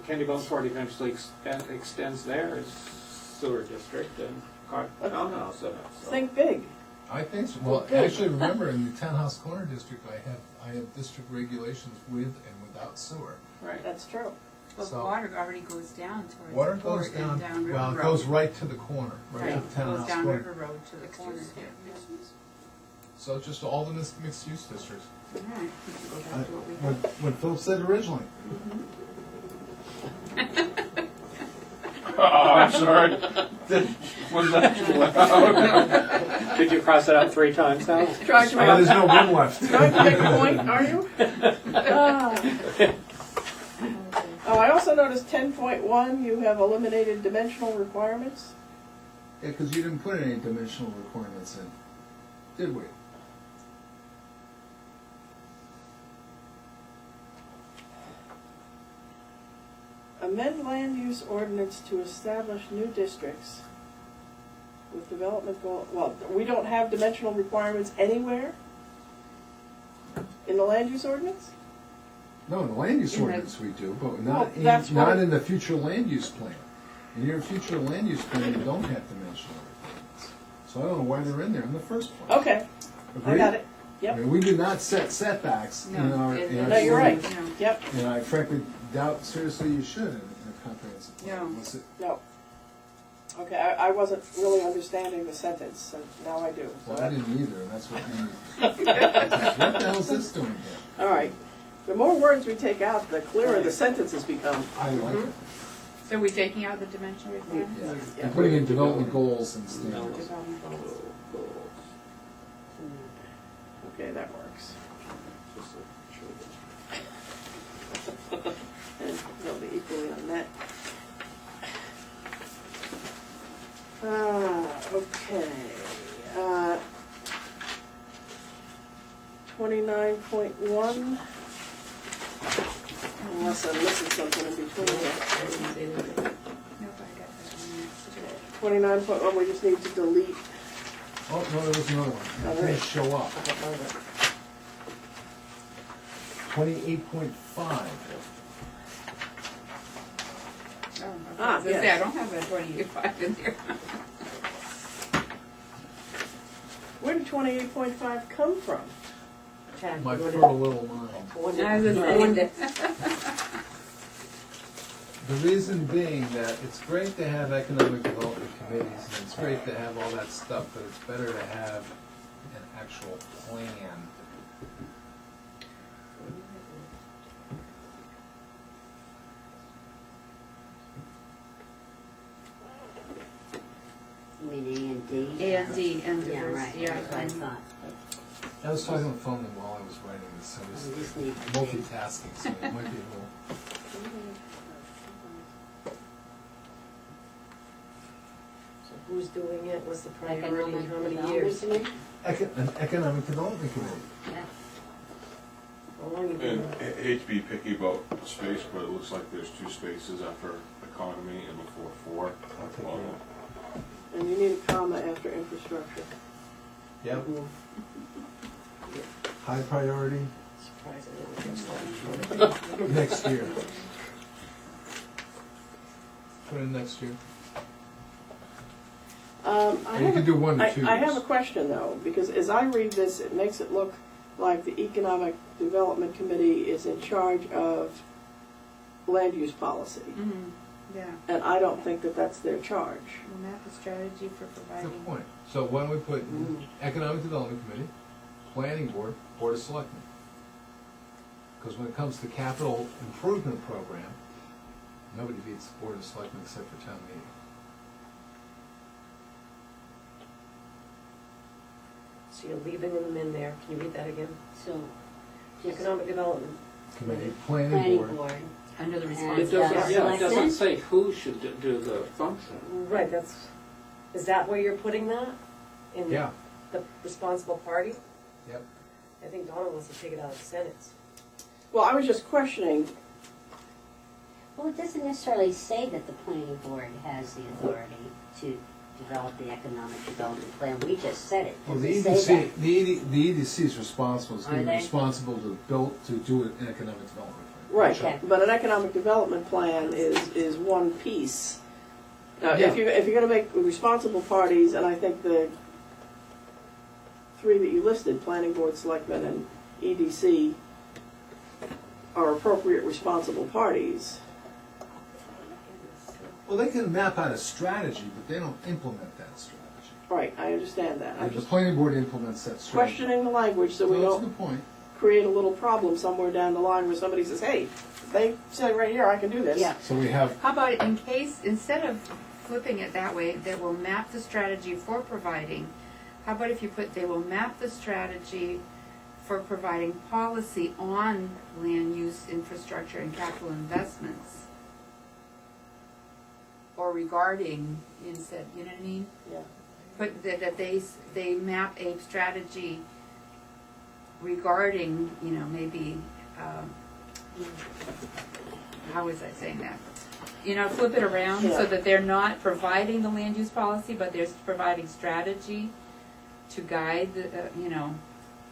Kennybunk eventually extends their sewer district and townhouse in it? So. Think big. I think so. Well, Okay. actually, remember, in the Townhouse Corner district, I have district regulations with and without sewer. Right. That's true. Well, the So- water already goes down towards. Water the goes port and down, River well, it Road. goes right to the corner, right Right, to the goes Townhouse down Corner. River Road to the corner. So just all the mixed-use districts. All right, we should go back to what we What, had. what Phil said originally. Oh, I'm sorry. Was that too loud? Did you cross it out 3 times now? Trying to Oh, there's make, no room left. trying to make a point, are you? Ah. Oh, I also noticed 10.1, you have eliminated dimensional requirements. Yeah, because you didn't put any dimensional requirements in, did we? Amend land use ordinance to establish new districts with development goal, well, we don't have dimensional requirements anywhere in the land use ordinance? No, in the land use In the- ordinance we do, but Well, not that's in, what not it- in the future land use plan. In your future land use plan, you don't have dimensional requirements. So I don't know why they're in there in the first place. Okay, I Agreed? got it, I yep, mean, we do not set setbacks in No, our. it- in our No, you're right. ordinance. No. yep, And I frankly doubt seriously you should in a comprehensive plan. No. Unless it- no. Okay, I wasn't really understanding the sentence, and now I do. So Well, I that- didn't either, and that's what made me. What the hell's this doing here? All right, the more words we take out, the clearer the sentences become. I like it. So we're taking out the dimensional requirements? Yeah. Yeah. And putting in development goals and standards. Development goals. Okay, that works. And they'll be equally on that. Okay. 29.1. Unless I'm missing something in between here. Nope, I got that one next to it. 29.1, we just need to delete. Oh, no, there was another one. All It didn't right. show up. 28.5. Oh, okay. Ah, As I say, yes. I don't have that 28.5 in there. Where did 28.5 come from? Chad, My you wanna- fertile little mind. I was saying that. The reason being that it's great to have economic development committees, and it's great to have all that stuff, but it's better to have an actual plan. You mean A and D? A and D and Yeah, diverse, right, yeah. that's what I thought. I was talking on the phone while I was writing this, so I We was just need to multitasking, so it might be a little. So who's doing it, what's the Like priority, and how many years? Committee? An economic development committee. Yeah. How long you And been? I hate to be picky about space, but it looks like there's 2 spaces after economy and before 4. I'll take Well, care of it. And you need a comma after infrastructure. Yep. High priority, Surprised I didn't catch that. next year. Put in next year. I And you have can do 1 to 2. I have a question though, because as I read this, it makes it look like the Economic Development Committee is in charge of land use policy. Mhm, yeah. And I don't think that that's their charge. We'll map a strategy for providing. Good point. So why don't we put economic development committee, planning board, board of selectmen. Because when it comes to capital improvement program, nobody beats the board of selectmen except for town meeting. So you're leaving them in there, can you read that again? So, just Economic Development. Committee, planning planning board. board. Under the And, It responsibility. doesn't, yeah, it doesn't Selectmen? say who should do the function. Right, is that where you're putting that? In Yeah, the responsible party? yep. I think Donna wants to take it out of the sentence. Well, I was just questioning, Well, it doesn't necessarily say that the planning board has the authority to develop the economic development plan. We just said it. Well, Does the it say EDC, the EDC is responsible, is Are gonna be they? responsible to build, to do an economic development plan. right, Okay. but an economic development plan is one piece. Now, Yeah. if you're gonna make responsible parties, and I think the three that you listed, planning board, selectmen, and EDC, are appropriate responsible parties. Well, they can map out a strategy, but they don't implement that strategy. Right, I understand that. I'm And the just planning board implements that strategy. questioning the language so we Well, that's a don't good point. create a little problem somewhere down the line where somebody says, hey, they say right here I can do this. Yeah. So we have, How about in case, instead of flipping it that way, that will map the strategy for providing, how about if you put, they will map the strategy for providing policy on land use, infrastructure, and capital investments? Or regarding, instead, you know what I mean? Yeah. Put that they map a strategy regarding, you know, maybe, how was I saying that? You know, flip it around Yeah. so that they're not providing the land use policy, but they're providing strategy to guide the, you know.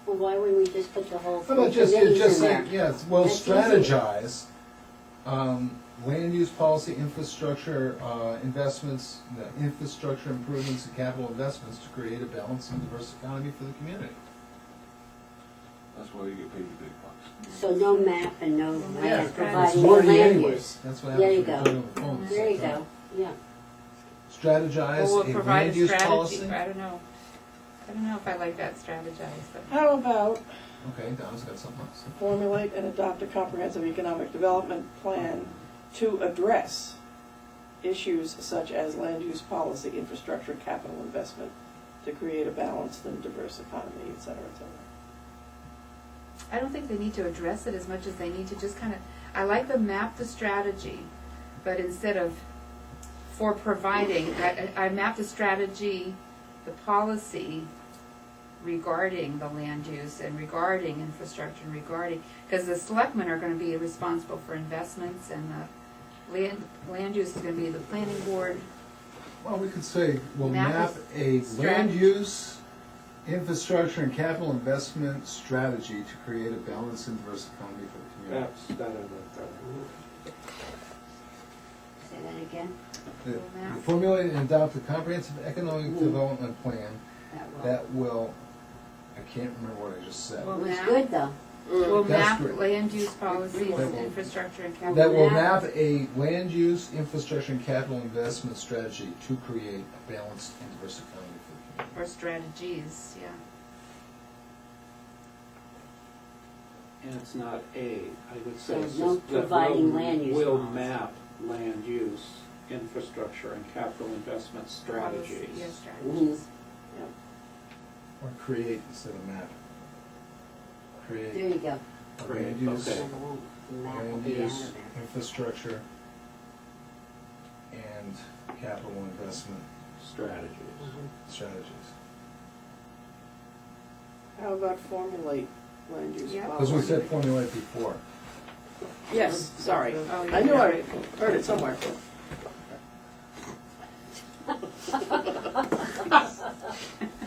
Well, why wouldn't we just put the whole how about three just committees say, in there? yeah, well, That's easy. strategize, land use policy, infrastructure, investments, the infrastructure improvements and capital investments to create a balanced and diverse economy for the community. That's why you get paid the big bucks. So no map and no Yeah, land It's providing more land anyways. use. That's what There happens you when go. you're on the phone. at the There same you time. go, yeah. Strategize Or we'll a provide land a use strategy. policy. I don't know. I don't know if I like that strategize, but. How about Okay, Donna's got something else. formulate and adopt a comprehensive economic development plan to address issues such as land use policy, infrastructure, capital investment, to create a balanced and diverse economy, et cetera, et cetera. I don't think they need to address it as much as they need to just kind of, I like the map the strategy, but instead of for providing, I map the strategy, the policy regarding the land use and regarding infrastructure and regarding, because the selectmen are gonna be responsible for investments and the land use is gonna be the planning board. Well, we could say, we'll Map map a land strategy. use, infrastructure, and capital investment strategy to create a balanced and diverse economy for the community. That's better than Say that again? The- Formulate and adopt a comprehensive economic development plan that will, I can't remember what I just said. Well, It's map. good though. Will That's map great. land use policies, That will- infrastructure and capital. That will map- map a land use, infrastructure, and capital investment strategy to create a balanced and diverse economy for the community. Or strategies, yeah. And it's not a, I would say. So it's no just that providing will- land use Will policy. map land use, infrastructure, and capital investment strategies. Yeah, strategies. Or create instead of map. There Create you go. a Create, land use, okay. So the map will land be out use, of there. infrastructure, and capital investment Strategies. strategies. How about formulate land use Yeah. Because we policy? said formulate before. Yes, sorry. Oh, I knew yeah. I heard it somewhere.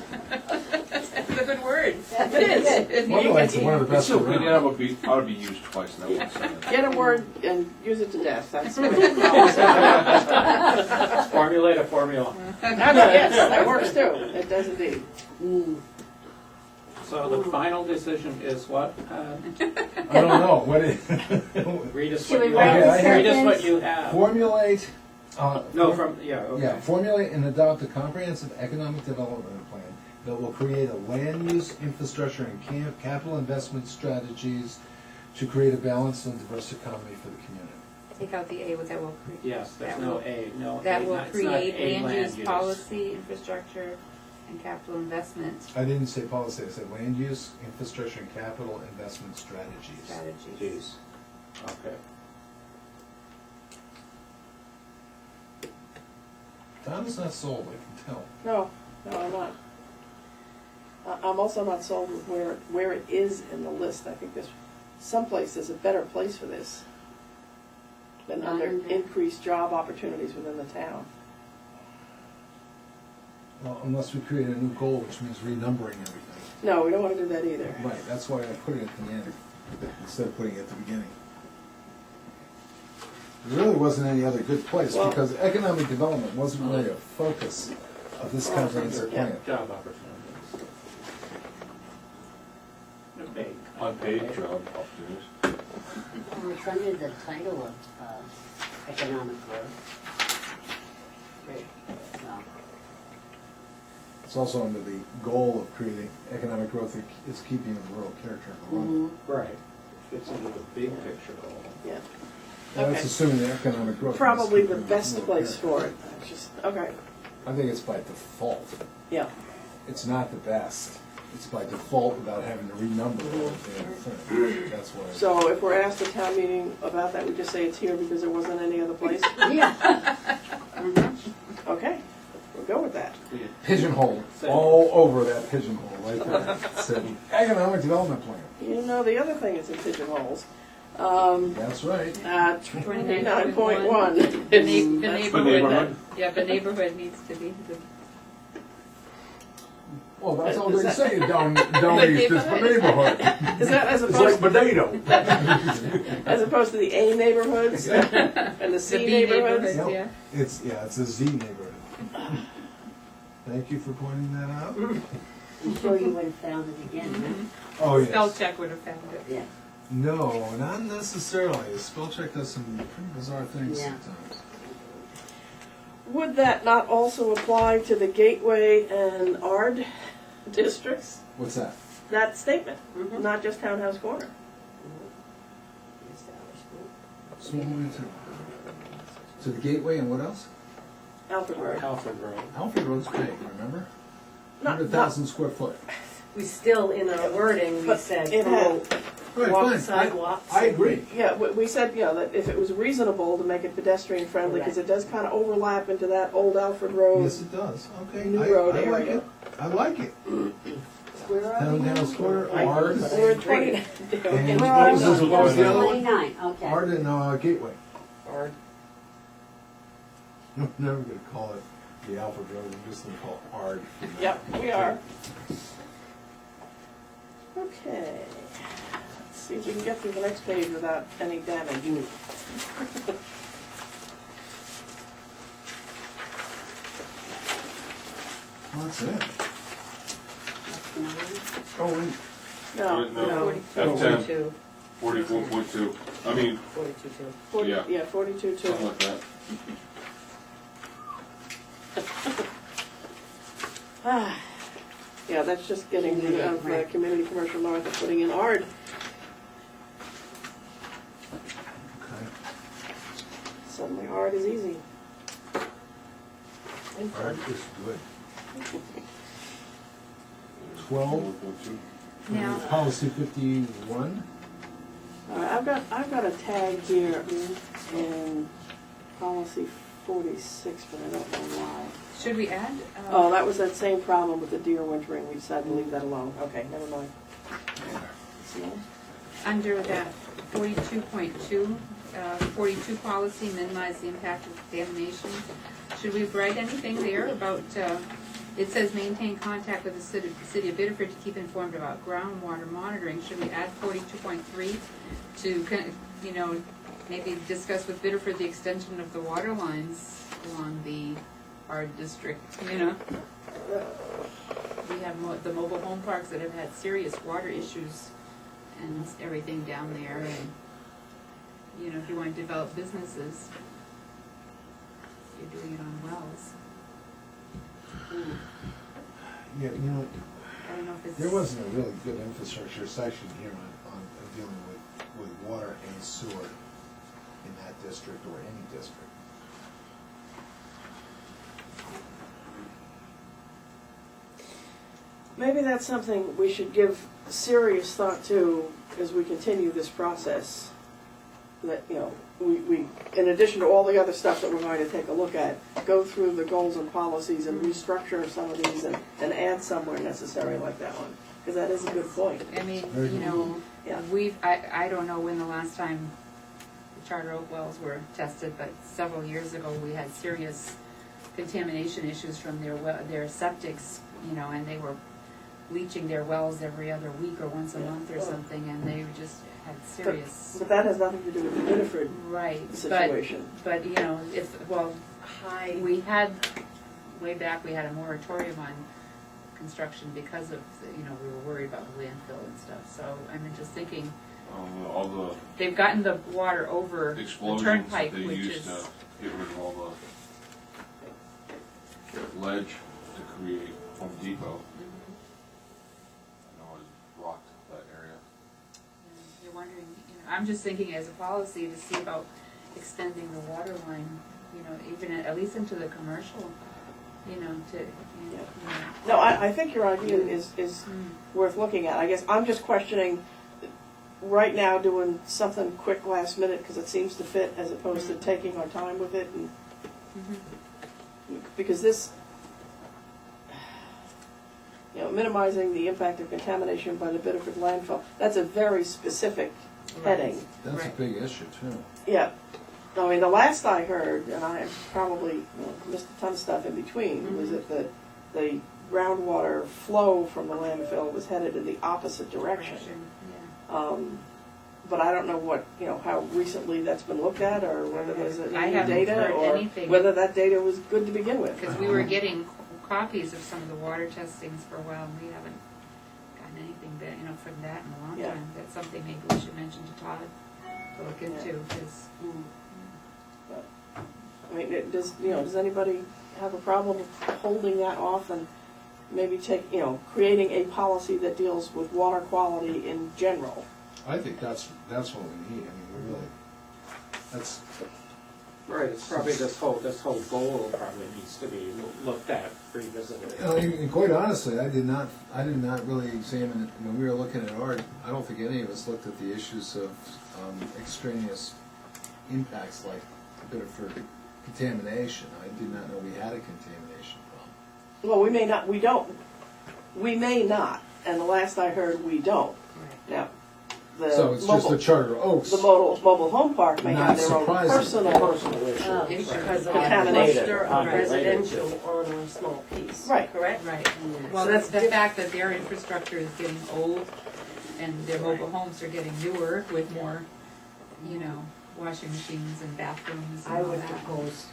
That's a good word. It is. Formulate's one of the It's best so good, it around. ought to be used twice in that one sentence. Get a word and use it to death, that's what Formulate a formula. Yes, that works too, it does indeed. Mm. So the final decision is what? I don't know, what is? Read us Should what we you write have. the Read us what sentence? you have. Formulate, No, from, yeah, okay. yeah, formulate and adopt a comprehensive economic development plan that will create a land use, infrastructure, and capital investment strategies to create a balanced and diverse economy for the community. Take out the A, what that will create. Yes, there's That no will- A, no. A, That will not- it's not create A land use use. policy, infrastructure, and capital investment I didn't say policy, I said land use, infrastructure, and capital investment strategies. strategies. Jeez. Okay. Tom is not sold, I can tell. No, I'm not. I'm also not sold with where it is in the list. I think there's someplace there's a better place for this than under increased job opportunities within the town. Well, unless we create a new goal, which means renumbering everything. No, we don't want to do that either. Right, that's why I put it at the end, instead of putting it at the beginning. There really wasn't any other good place, Well- because economic development wasn't really a focus of this comprehensive plan. Job opportunities. Okay. Unpaid job opportunities. Well, it's under the title of economic growth. Great, well, It's also under the goal of creating economic growth, is keeping the rural character of the Arundel. Right. Fits into the big picture goal. Yeah. Now, that's Okay. assuming the economic growth. is Probably the keeping best rural place character. for it. It's just, okay, I think it's by default. yeah. It's not the best. It's by default without having to renumber the whole damn thing. That's why. So if we're asked at town meeting about that, we just say it's here because there wasn't any other place? yeah. Okay, we'll go with that. Pigeonhole, all over that pigeonhole, right there. It said, economic development plan. You know, the other thing is in pigeonholes. That's right. 29.1. The neighborhood, neighborhood. yeah, the neighborhood needs to be, Well, that's all they say down east, is the neighborhood. Is that as It's like opposed, potato. as opposed to the A neighborhoods and the the C B neighborhoods? neighborhoods, Yep. yeah. It's a Z neighborhood. Thank you for pointing that out. I'm sure you would have found it again, Oh, Spell yes. check would have found it. huh? Yeah. No, not necessarily. Spell check does some pretty bizarre things Yeah. sometimes. Would that not also apply to the Gateway and ARD districts? What's that? That statement, Mhm. not just Townhouse Corner. Small one, too. So the gateway and what else? Alfred Road. Alfred Road. Alfred Road's big, remember? Not- 100,000 square foot. We still, in our wording, we But said it had- promote Right, walk fine. sidewalks. I agree. Yeah, we said, you know, that if it was reasonable to make it pedestrian friendly, because it does kind of overlap into that old Alfred Road. Yes, it does. Okay. New I road like area. it. I like it. Where are we now? Townhouse Corner, I- Ard, We're in 20. and Where what are was we? this- what was the other one? 29, okay. Ard and Gateway. Or I'm never gonna call it the Alfred Road, I'm just gonna call it Ard. Yep, we are. Okay. Let's see if we can get through the next page without any damage. What's that? That's 9. Oh, wait. No, No. no. F10, 44.2. I mean, 42. 40, Yeah. yeah, 42 something too. like that. Yeah, that's just getting rid of Right. Community Commercial North and putting in ARD. Okay. Suddenly ARD is easy. Ard is good. 12, 44.2. Now, policy 51. All right, I've got a tag here in policy 46, but I don't know why. should we add? Oh, that was that same problem with the deer wintering. We decided to leave that alone. Okay, never mind. See? Under that 42.2, 42 policy, minimize the impact of contamination. Should we write anything there about, it says maintain contact with the city of Biddeford to keep informed about groundwater monitoring. Should we add 42.3 to, you know, maybe discuss with Biddeford the extension of the water lines along our district, you know? We have the mobile home parks that have had serious water issues and everything down there, and, you know, if you want to develop businesses, you're doing it on wells. Yeah, you know, I don't know if it's. there wasn't a really good infrastructure section here on dealing with water and sewer in that district or any district. Maybe that's something we should give serious thought to as we continue this process. That, you know, we, in addition to all the other stuff that we're going to take a look at, go through the goals and policies and restructure some of these and add somewhere necessary like that one. Because that is a good point. I mean, Very you good. know, Yeah. I don't know when the last time the Charter Oak wells were tested, but several years ago, we had serious contamination issues from their septics, you know, and they were leaching their wells every other week or once a month or something, and they just had serious. But that has nothing to do with the Biddeford Right, situation. but, you know, we had, way back, we had a moratorium on construction because of, you know, we were worried about the landfill and stuff, so I'm just thinking, All they've gotten the water over the the explosions turnpike, that they which used is, to get rid of all the ledge to create Home Depot. I know it rocked that area. you're wondering, you know, I'm just thinking as a policy to see about extending the water line, you know, even at least into the commercial, you know, to, you know. No, I think your idea is Mm. worth looking at. I guess I'm just questioning right now doing something quick last minute because it seems to fit as opposed to taking our time with it and because this, you know, minimizing the impact of contamination by the Biddeford landfill, that's a very specific heading. That's a Right. big issue too. Yeah. I mean, the last I heard, and I probably missed a ton of stuff in between, was that the groundwater flow from the landfill was headed in the opposite direction. Yeah. But I don't know what, you know, how recently that's been looked at or whether there's I any haven't data heard or anything. whether that data was good to begin with. Because we were getting copies of some of the water testings for a while, and we haven't gotten anything back, you know, from that in a long Yeah. time. That's something maybe we should mention to Todd to look into, because, I mean, does anybody have a problem with holding that off and maybe creating a policy that deals with water quality in general? I think that's what we need. I mean, we really, that's, Right, it's probably this whole goal probably needs to be looked at, revisited. you know, and quite honestly, I did not really examine it when we were looking at art. I don't think any of us looked at the issues of extraneous impacts like Biddeford contamination. I did not know we had a contamination problem. Well, we may not, and the last I heard, we don't. Now, the So it's just the mobile, Charter Oaks. the mobile home park may Not have their own surprising. personal issue. Oh. It's Because of Contaminated. cluster of Unrelated. residential on a small piece. Right. Correct? right. Well, So that's that's the fact that their infrastructure is getting old, and their mobile homes are getting newer with more, you know, washing machines and bathrooms and I all would that. propose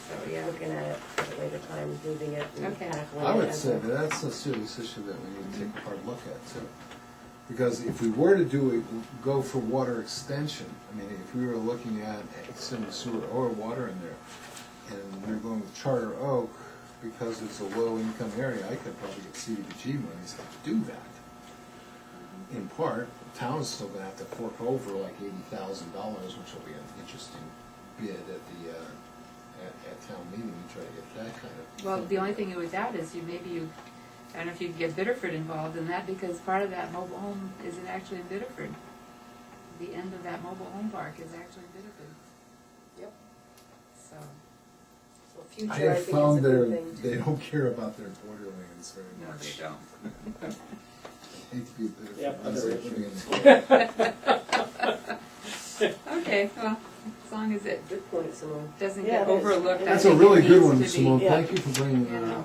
So, yeah. looking at it at a later time, moving it and Okay. tackling it. I would as say a- that that's a serious issue that we need to take a hard look at too. Because if we were to go for water extension, I mean, if we were looking at some sewer or water in there, and we we're going with Charter Oak, because it's a low-income area, I could probably get CDBG monies to do that. In part, the town's still gonna have to fork over like $80,000, which will be an interesting bid at the, at town meeting, to try to get that kind of. Well, the only thing with that is I don't know if you could get Biddeford involved in that, because part of that mobile home isn't actually in Biddeford. The end of that mobile home park is actually in Biddeford. Yep. So, So I future, I have think it's a found good thing. they don't care about their borderlands very no, much. they don't. I hate to be a bit of a Yep, resident other living in Okay, well, as long as it Good point, Simone. doesn't Yeah, get it is. overlooked, I That's a think really it good needs one, to be- Simone. Yeah. Thank you for bringing that You know. up.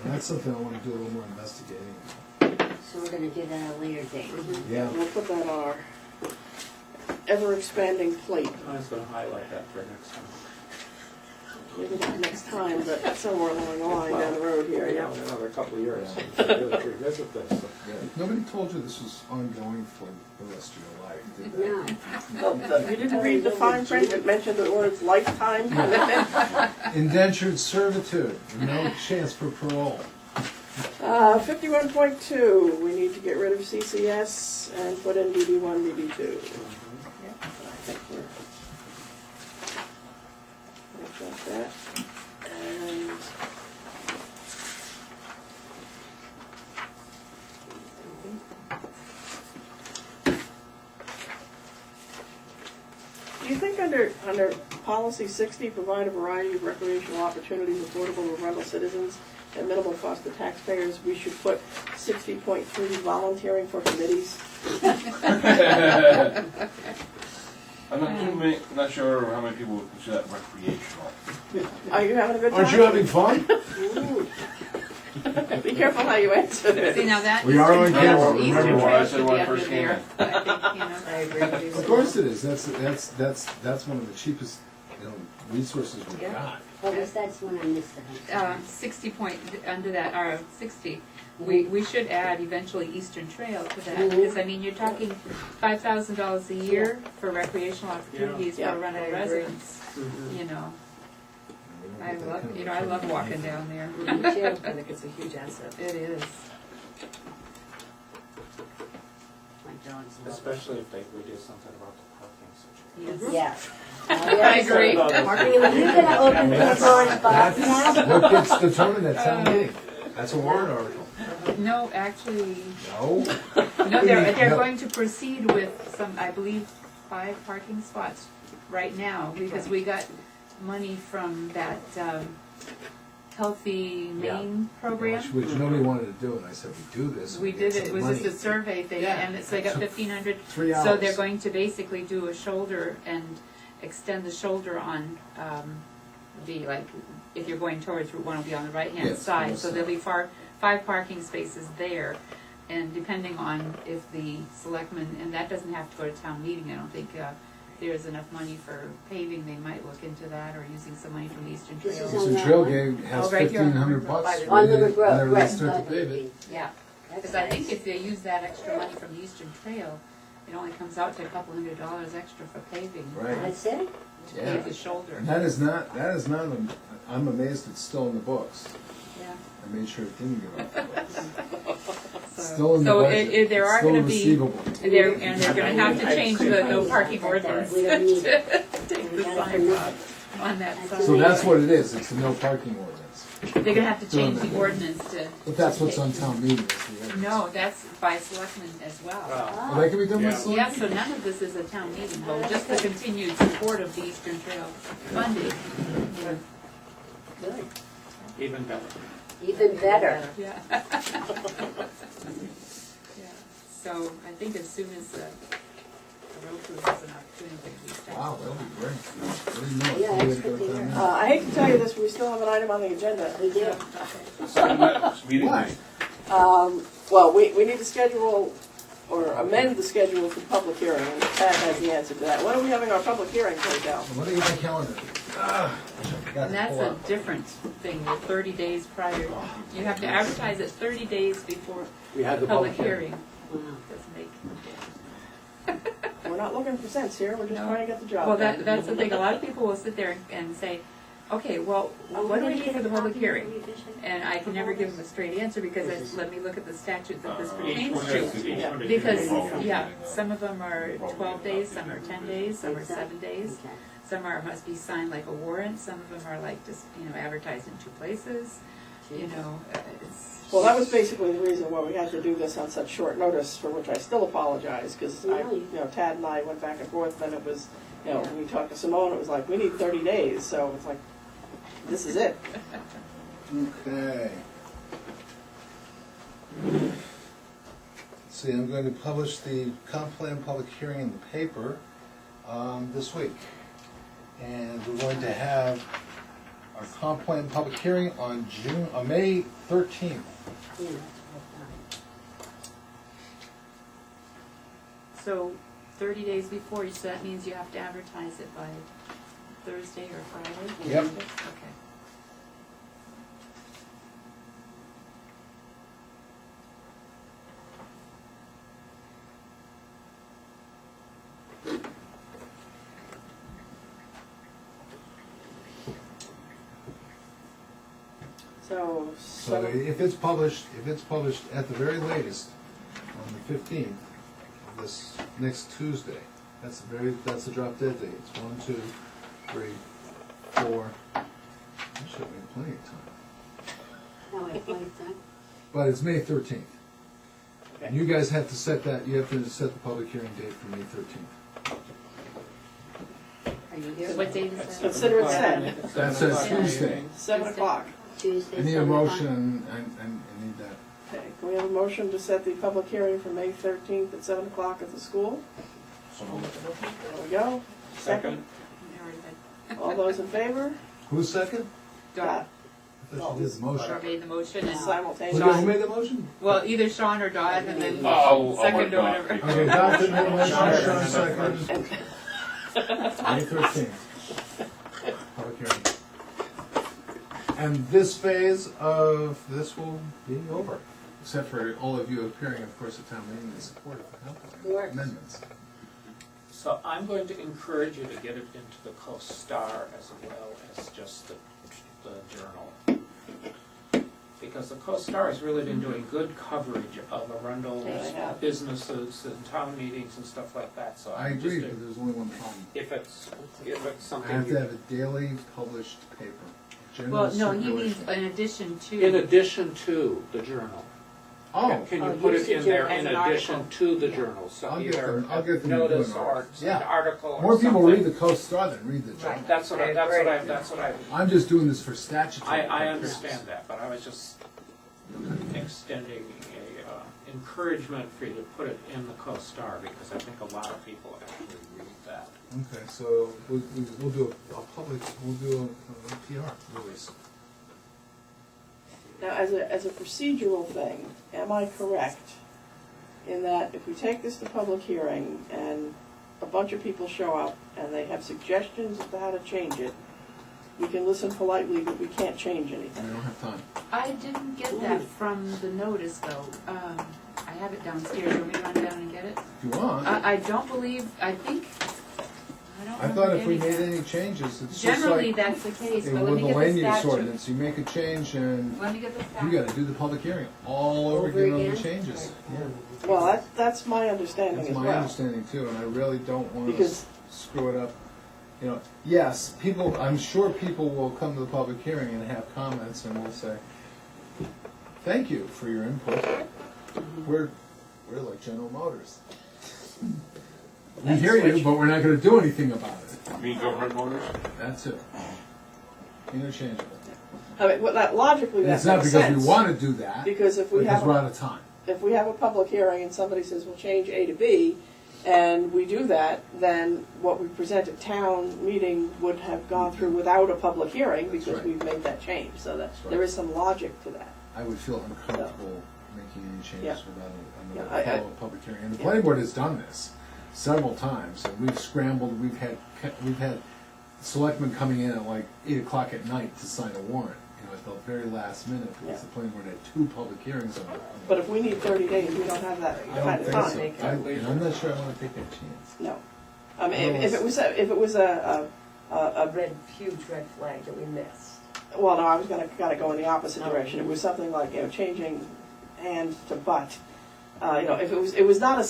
That's something I want to do a little more investigating. So we're gonna do that at a later date. Yeah. We'll put that on our ever-expanding plate. I was gonna highlight that for next time. Maybe not next time, but somewhere along the line down the road here, Yeah, yeah. in another couple of years, Yeah. we'll really revisit this. Yeah. Nobody told you this was ongoing for the rest of your life, did they? No, You didn't read the fine print that mentioned the words lifetime commitment? Indentured servitude, and no chance for parole. 51.2, we need to get rid of CCS and put in DB1, DB2. I think we've got that. And do you think under policy 60, provide a variety of recreational opportunities affordable to Arundel citizens at minimal cost to taxpayers, we should put 60.3 volunteering for committees? I'm not sure how many people would consider that recreational. Are you having a good time? Aren't you having fun? Be careful how you answer See, this. now that. We are on Eastern camera, Trail- remember Eastern what I Trail said should when be I under first came there. in. I think, you know. I agree. Of course it is. That's one of the cheapest, resources we've Yeah. got. What was that one I missed? 60 point, under that, or 60, we should add eventually Eastern Trail to that, because, I mean, you're talking $5,000 a year for recreational opportunities Yeah. for Arundel I agree. residents, Mhm. you know. We I don't get that love, kind of you know, I love recruitment. walking down there. Me too. I think it's a huge asset. It is. My dogs love it. Especially if we do something about the parking situation. Yes. Yeah. I agree. Parking in the You're gonna open Pandora's box now? That's what gets determined at town meeting. That's a warrant article. No, actually, No? no, they're No. going to proceed with some, I believe, 5 parking spots right now, because we got money from that, Healthy Maine program. Which nobody wanted to do, and I said, we do this. We get did some it, it was money. just a survey thing, Yeah. and it's, they got 1,500. 3 hours. So they're going to basically do a shoulder and extend the shoulder on, like, if you're going towards Route 1, it'll be on the right-hand Yes, side. yes. So there'll be 5 parking spaces there. And depending on if the selectmen, and that doesn't have to go to town meeting, I don't think, there's enough money for paving, they might look into that, or using some money from the Eastern This Trail. is on Eastern that Trail one? Gang has Oh, right here on the $1,500 By the- when On they- the when road, they right. start to pave it. Yeah, That's because I think nice. if they use that extra money from the Eastern Trail, it only comes out to $200 extra for paving. Right. That's it? To Yeah. pave the shoulder. And that is not, I'm amazed it's still in the books. Yeah. I made sure it didn't get off the books. So- Still in the so budget. there are Still gonna be, receivable. they're gonna have to change the no parking ordinance. We don't need it. Take We the gotta sign permit off on that That's sign. So that's what it is, it's a no parking ordinance. They're gonna have to Doing change that. the ordinance to. But that's what's to on take- town meeting, is the ordinance. No, that's by selectmen as well. Wow. Well, that can be done by Yeah. select. Yeah, so none of this is a town meeting vote, just the continued support of the Eastern Trail funding. Good. Even better. Even better. Yeah. Yeah. So I think as soon as the road crew has an opportunity, we start. Wow, that'll be great. I didn't know it. Yeah, Maybe that's it'd go good to down hear. there. I hate to tell you this, but we still have an item on the agenda. We do. Meeting. Why? Well, we need to schedule, or amend the schedule for public hearing, and Pat has the answer to that. When are we having our public hearing, please, Al? What do you get my calendar? And that's a different thing, the 30 days prior. You have to advertise it 30 days before We had the public hearing. Wow. Doesn't make. We're not looking for cents here, we're just No. trying to get the job Well, done. that's the thing, a lot of people will sit there and say, okay, well, what do we need for the public hearing? And I can never give them a straight answer because let me look at the statute that this pertains to. Because, yeah, some of them are 12 days, some are 10 days, some are 7 days. Okay. Some are, must be signed like a warrant, some of them are like just, advertised in 2 places, it's. Well, that was basically the reason why we had to do this on such short notice, for which I still apologize, because Tad and I went back and forth, then it was, when we talked to Simone, it was like, we need 30 days, so it's like, this is it. Okay. See, I'm going to publish the comp plan public hearing in the paper this week. And we're going to have our comp plan public hearing on May 13th. Yeah, that's what So 30 days before, so that means you have to advertise it by Thursday or Friday? Yep. Okay. So, So seven, if it's published at the very latest on the 15th, this next Tuesday, that's the drop dead date. It's 1, 2, 3, 4. That should have been plenty of time. No, wait, plenty of time. But it's May 13th. Okay. And you guys have to set that, you have to set the public hearing date for May 13th. Are you here? What date is that? Consider it set. That says Tuesday. 7:00. Tuesday, I need a 7 o'clock. motion, I need that. Okay, can we have a motion to set the public hearing for May 13th at 7 o'clock at the school? So moved. There we go. Second. I already did. All those in favor? Who's second? Dot. I thought you did the motion. Sean made the motion and, Simultaneously. Okay, who made the motion? well, either Sean or Dot and then I'll second work or on it. whatever. Okay, Dr. made the motion, Sean Sean seconded. seconded. May 13th. Public hearing. And this phase of this will be over, except for all of you appearing, of course, at town meeting in support of the health plan Works. amendments. So I'm going to encourage you to get it into the Co-Star as well as just the Journal. Because the Co-Star has really been doing good coverage of Arundel's Yeah, they have. businesses and town meetings and stuff like that, so I I'm agree, just, but there's only one problem. if it's I something have to you, have a daily published paper. General Well, no, he means circulation. in addition to. in addition to the Journal. Oh, Can Oh, you put you it in should there do it in as an addition article. to the Journal? So I'll get either them- I'll get them a to do notice an or article. an Yeah. article or more people something. read the Coast-Star than read the Journal. Right. That's what I, I'm just doing this for statutory I purposes. understand that, but I was just extending a encouragement for you to put it in the Co-Star, because I think a lot of people actually read that. Okay, so we'll do a public, we'll do a PR release. Now, as a procedural thing, am I correct in that if we take this to public hearing and a bunch of people show up and they have suggestions as to how to change it, we can listen politely, but we can't change We anything? don't have time. I didn't get that from the notice though. I have it downstairs. You want me to run down and get it? If you want. I don't believe, I think, I don't I remember thought if we getting made that. any changes, it's just Generally, like that's the case, with but let me the get land the use statute. ordinance, you make a change and Let me get the you statute. gotta do the public hearing all over Over again on the again? changes. Yeah. Well, that's my understanding That's as my well. understanding too, and I really don't wanna Because- screw it up. You know, yes, people, I'm sure people will come to the public hearing and have comments and will say, thank you for your input. We're like General Motors. We hear you, but we're not gonna do anything about it. You mean government motors? That's it. Interchangeable. I mean, well, that logically, And that it's not makes because sense. we wanna do that, Because if we because have, we're out of time. if we have a public hearing and somebody says, we'll change A to B, and we do that, then what we present at town meeting would have gone through without a public hearing, That's because right. we've made that change, so that, That's right. there is some logic to that. I would feel uncomfortable making any changes Yeah. without Yeah, another I- follow-up public hearing. And the Yeah. planning board has done this several times, and we've scrambled, we've had selectmen coming in at like 8 o'clock at night to sign a warrant, you know, at the very last minute, because Yeah. the planning board had 2 public hearings on it. But if we need 30 days, we don't have that I kind don't of think time. so. And I'm not sure I wanna take that chance. No. I mean, if it was a A huge red flag that we missed. well, no, I was gonna go in the opposite direction. It was something like, you know, changing and to but. You know, if it was not a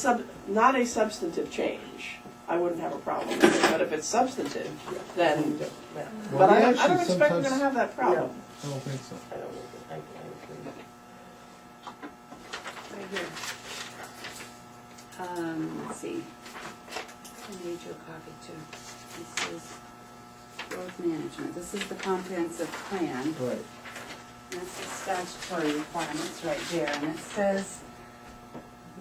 substantive change, I wouldn't have a problem with it. But if it's substantive, then, Well, Well, but we I actually don't expect we're sometimes- gonna have that problem. I don't think so. I don't, I agree. Right here. Let's see. I made you a copy too. This is growth management. This is the comprehensive plan. Right. That's the statutory requirements right there, and it says,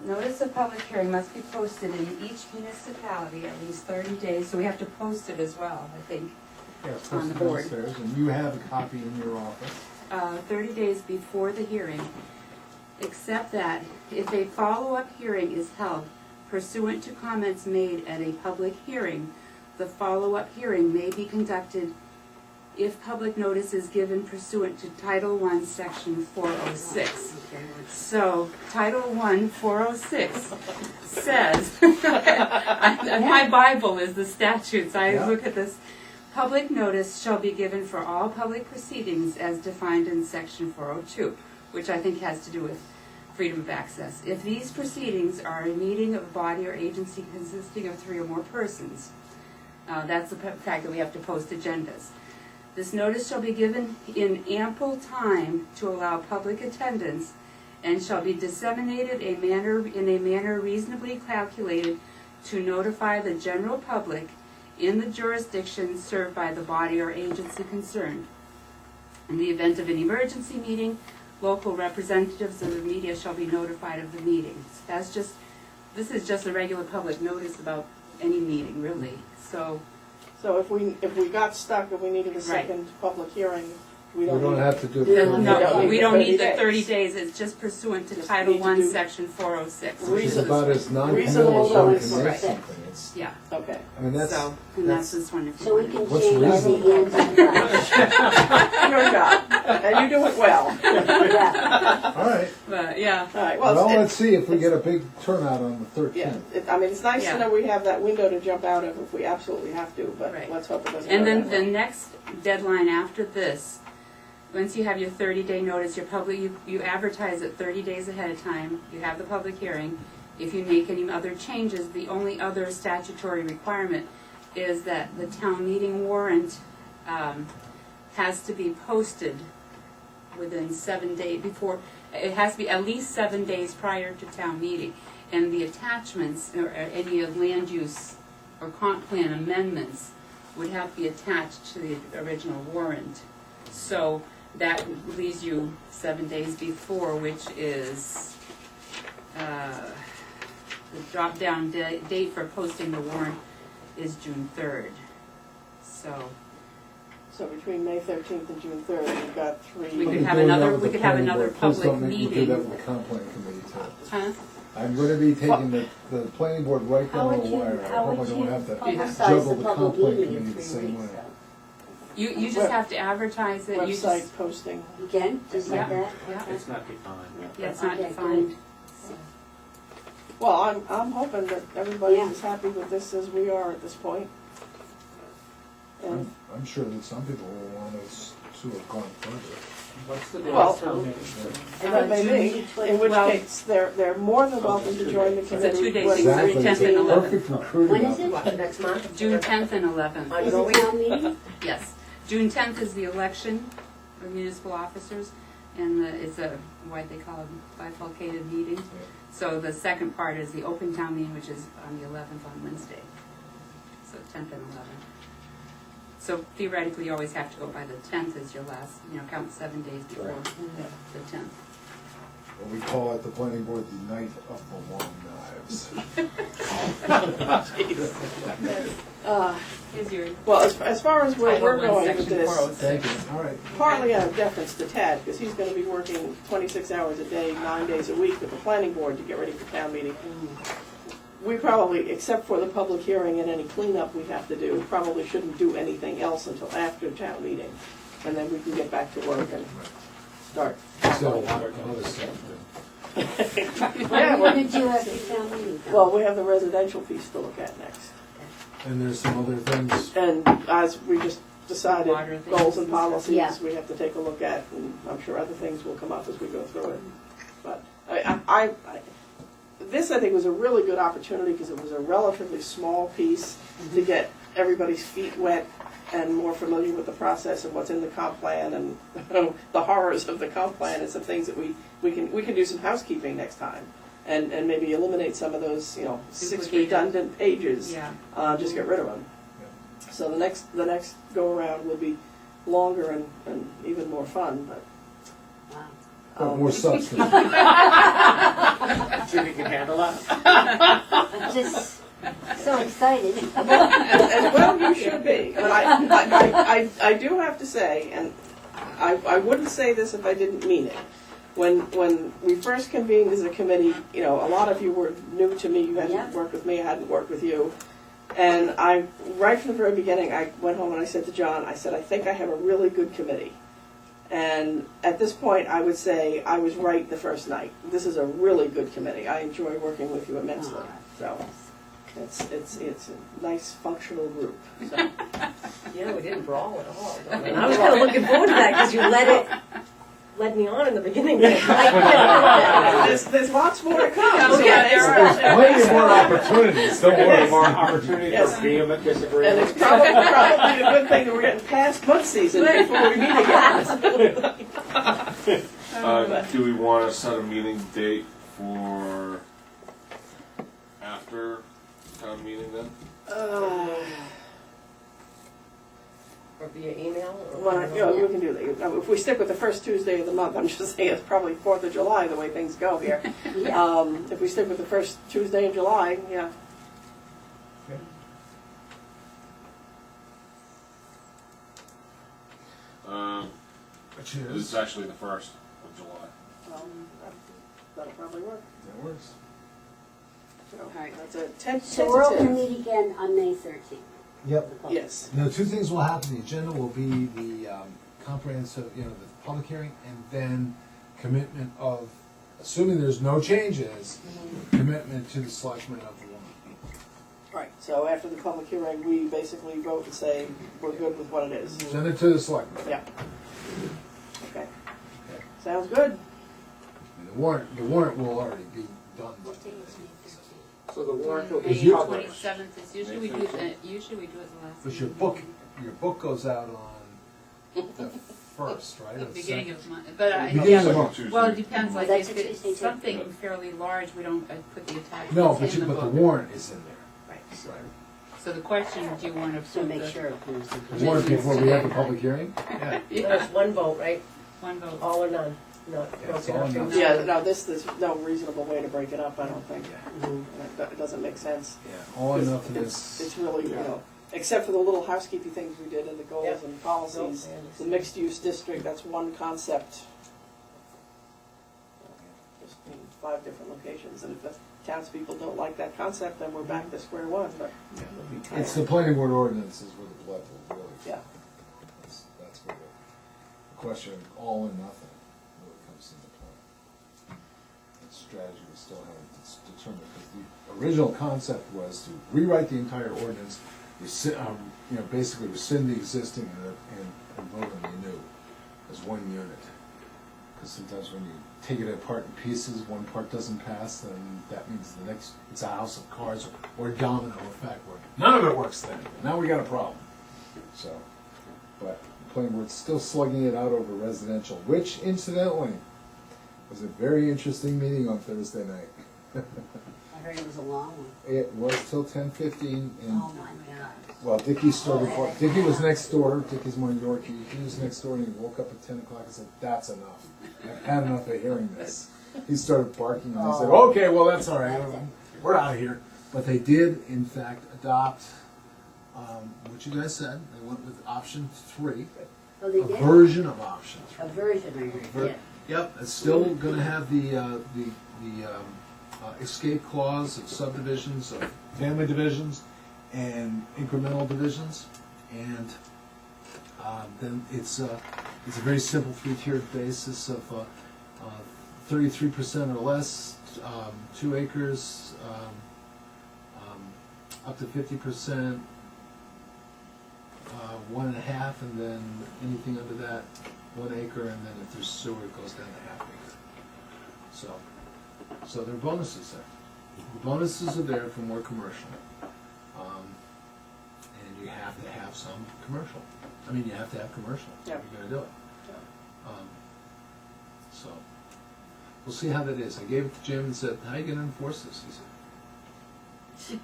notice of public hearing must be posted in each municipality at least 30 days, so we have to post it as well, I think, Yeah, it's On the posted board. downstairs, and you have a copy in your office. 30 days before the hearing, except that if a follow-up hearing is held pursuant to comments made at a public hearing, the follow-up hearing may be conducted if public notice is given pursuant to Title I, Section 406. So, Title I, 406 says, and my Bible is the statutes, I Yeah. look at this. Public notice shall be given for all public proceedings as defined in section 402, which I think has to do with freedom of access. If these proceedings are a meeting of a body or agency consisting of 3 or more persons, that's the fact that we have to post agendas. This notice shall be given in ample time to allow public attendance and shall be disseminated in a manner reasonably calculated to notify the general public in the jurisdiction served by the body or agency concerned. In the event of an emergency meeting, local representatives of the media shall be notified of the meetings. This is just a regular public notice about any meeting, really. So if we got stuck and we needed a second public hearing, we don't need. have to do it. no, we don't need the 30 30 days. days. It's just pursuant to Just Title need to I, do- Section 406. Which is about as Reasonable non-committal as one notice. can make Right. something. It's, Yeah. Okay. I mean, that's, So, and that's this one. If you So we want. can What's change reasonable? the ends and flash. Your job, and you do it well. Yeah, all right. But, yeah. All right, Well, well, let's see if we get a big turnout on the 13th. yeah, I mean, it's nice Yeah. to know we have that window to jump out of if we absolutely have to, but Right. let's hope it doesn't And go then that the way. next deadline after this, once you have your 30-day notice, you advertise it 30 days ahead of time, you have the public hearing. If you make any other changes, the only other statutory requirement is that the town meeting warrant has to be posted within 7 days before, it has to be at least 7 days prior to town meeting. And the attachments, or any of land use or comp plan amendments would have to be attached to the original warrant. So that leaves you 7 days before, which is the drop-down date for posting the warrant is June 3rd. So between May 13th and June 3rd, we've got We three. could have another- we could have another Please don't public make me do meeting. that with the comp plan committee too. Huh? I'm going to be taking the planning board right how down would the you, wire. I how hope I would you don't have to publicize juggle the the comp public plan meeting committee in the 3 same weeks way. though? You just Web- have to advertise it. You Website just, posting. Again, just like Yeah. that? Yeah. Okay. It's not defined. yeah, it's not Okay, defined. good. Well, I'm hoping that everybody Yeah. is happy with this as we are at this point. And, I'm sure that some people will want us to have gone further. What's the Well, date? Town meeting? and that may be, in which Well- case, they're more than welcome to join the a committee. 2 days when- thing. Exactly, it's 10th and a 11th. perfect recruiting When is it? opportunity. Next month? June 10th and 11th. I'm Is going. it town meeting? Yes. June 10th is the election of municipal officers, and it's a, what they call a bifurcated meeting. So the second part is the open town meeting, which is on the 11th on Wednesday. So 10th and 11th. So theoretically, you always have to go by the 10th as your last, count 7 days before Right. the 10th. What we call at the planning board the night of the long knives. Here's your Well, as far as where Title we're I, going with Section this, 406. Thank you. All right. partly out of deference to Ted, because he's gonna be working 26 hours a day, 9 days a week with the planning board to get ready for town meeting. We probably, except for the public hearing and any cleanup we have to do, probably shouldn't do anything else until after town meeting. And then we can get back to work and start. Still a lot of other stuff. What Yeah, are you well, gonna do after town meeting? well, we have the residential piece to look at next. And there's some other things. And as we just decided, Water things goals and and stuff. policies, Yeah. we have to take a look at, and I'm sure other things will come up as we go through it. But this, I think, was a really good opportunity, because it was a relatively small piece to get everybody's feet wet and more familiar with the process and what's in the comp plan and the horrors of the comp plan and some things that we can do some housekeeping next time. And maybe eliminate some of those, 6 Duplicated. redundant pages. Yeah. Just get rid of them. So the next go around will be longer and even more fun. But Wow. But more substance. See if you can handle that. I'm just so excited. and well, you should be. But I do have to say, and I wouldn't say this if I didn't mean it. When we first convened as a committee, a lot of you were new to me. You hadn't Yeah. worked with me. I hadn't worked with you. And right from the very beginning, I went home and I said to John, I said, I think I have a really good committee. And at this point, I would say I was right the first night. This is a really good committee. I enjoy working with you immensely. So, It's a nice functional group, so. Yeah, we didn't brawl at all. And I was kind of looking forward to that because you led me on in the beginning. There's lots more to come. So Yeah, there are. Plenty more opportunities, don't worry. More opportunity Yes. for vehement And disagreement. it's probably a good thing that we're getting past mud season before we meet again. Do we wanna set a meeting date for after town meeting then? Or via email? Or Well, you know, we can do that. If we stick with the first Tuesday of the month, I'm just saying it's probably 4th of July, the way things go here. Yeah. If we stick with the first Tuesday in July, yeah. Which This is actually the 1st of July. That'll probably work. That works. So, right. that's a tentative. So we're all gonna meet again on May 13th. Yep. Yes. Now, two things will happen. The agenda will be the comprehensive, the public hearing, and then commitment of, assuming there's no changes, commitment to the selectmen of the warrant. Right, so after the public hearing, we basically vote and say, we're good with what it is. Send it to the selectmen. Yeah. Okay. Sounds good. And the warrant will already be done by then. So the warrant will May be published. 27th is usually we do it the last. But your book goes out on the 1st, right? The Or the beginning second? of month, but I, Beginning of the yeah, month. Tuesday. well, it depends, like That's if a Tuesday, it's too. something fairly large, we don't put the attachments No, in the but the book. warrant is in there. Right. Right. So the question, do you want to So put make the sure it comes to. The warrant before we have the public hearing? Yeah. There's one vote, right? one vote? All or none? Not Yeah, it's broken all up. or none. Yeah, no, there's no reasonable way to break it up, I don't think. Mhm. It doesn't make sense. Yeah, all or nothing It's is, really, except for the little housekeeping things we did and the goals Yep. and policies. Nope, I The understand. mixed-use district, that's one concept. Just in 5 different locations, and if the townspeople don't like that concept, then we're back to square one, but. it's the planning board ordinances where the blood will really. Yeah. That's where the question of all or nothing really comes into play. And strategy we still haven't determined, because the original concept was to rewrite the entire ordinance, basically rescind the existing and vote on the new as one unit. Because sometimes when you take it apart in pieces, one part doesn't pass, then that means the next, it's a house of cards or a domino effect where none of it works then. Now we got a problem. So, but the planning board's still slugging it out over residential, which incidentally was a very interesting meeting on Thursday night. I heard it was a long one. It was till 10:15 and Oh my God. well, Dickie started, Dickie was next door, Dickie's my Yorkie, he was next door and he woke up at 10 o'clock and said, that's enough. I've had enough of hearing this. He started barking and I said, okay, well, that's all right, we're out of here. But they did, in fact, adopt, what you guys said, they went with option 3, Oh, they a did? version of option 3. A version, I heard, yeah. Yep, it's still gonna have the escape clause of subdivisions, of family divisions, and incremental divisions, and then it's a very simple 3-tiered basis of 33% or less, 2 acres, up to 50%, 1.5, and then anything under that, 1 acre, and then if there's sewer, it goes down to 0.5 acre. So there are bonuses there. The bonuses are there for more commercial. And you have to have some commercial. I mean, you have to have commercial if you're gonna do it. So, we'll see how that is. I gave it to Jim and said, how are you gonna enforce this? He said,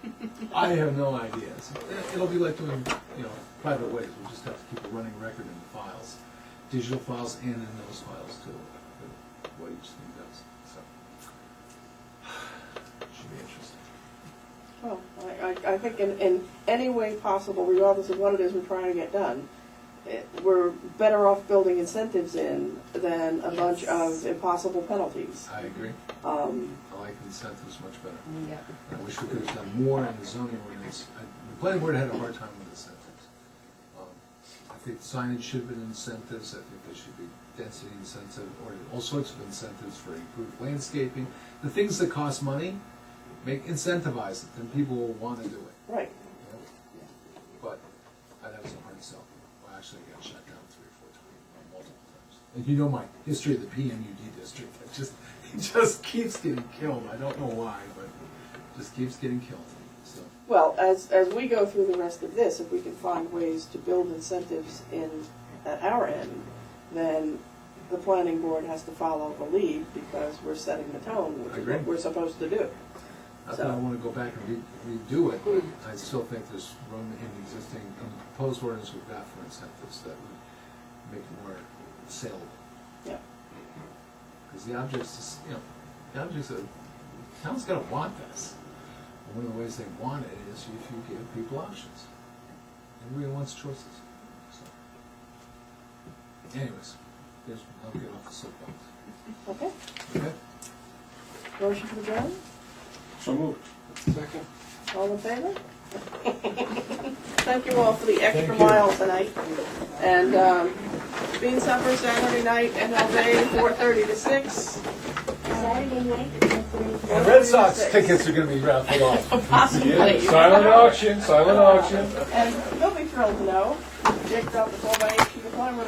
I have no idea. So, it'll be like doing, private ways. We'll just have to keep a running record in the files. Digital files and in those files too, what each thing does. So, should be interesting. Well, I think in any way possible, regardless of what it is we're trying to get done, we're better off building incentives in than a bunch of impossible penalties. I agree. Um, I like incentives much better. Yeah. I wish we could have done more in the zoning ordinance. The planning board had a hard time with incentives. I think signage should have been incentives. I think there should be density incentive, or all sorts of incentives for improved landscaping. The things that cost money, incentivize it, then people will wanna do it. Right. But that was a hard sell. Well, actually, I got shut down 3 or 4 times, multiple times. And you know my history of the PMUD district, it just keeps getting killed. I don't know why, but it just keeps getting killed, so. Well, as we go through the rest of this, if we can find ways to build incentives at our end, then the planning board has to follow the lead because we're setting the tone, which is what Agreed. we're supposed to do. Not that I So- wanna go back and redo it, but I still think there's room in the existing, in the proposed ordinance we've got for incentives that would make it more saleable. Yeah. Because the objects is, the objects of, town's gonna want this. And one of the ways they want it is if you give people options. Everybody wants choices, so. Anyways, I'll get off the soapbox. Okay, Okay? motion to adjourn, So moved. Second. all in favor? Thank you all for the extra Thank you. mile tonight. And bean supper Saturday night, NLJ, 4:30 to 6. Saturday night, And Red Sox tickets are gonna be raffled off. Possibly. Silent auction, silent auction. And you'll be thrilled to know, Jake dropped a 12x8 sheet of plywood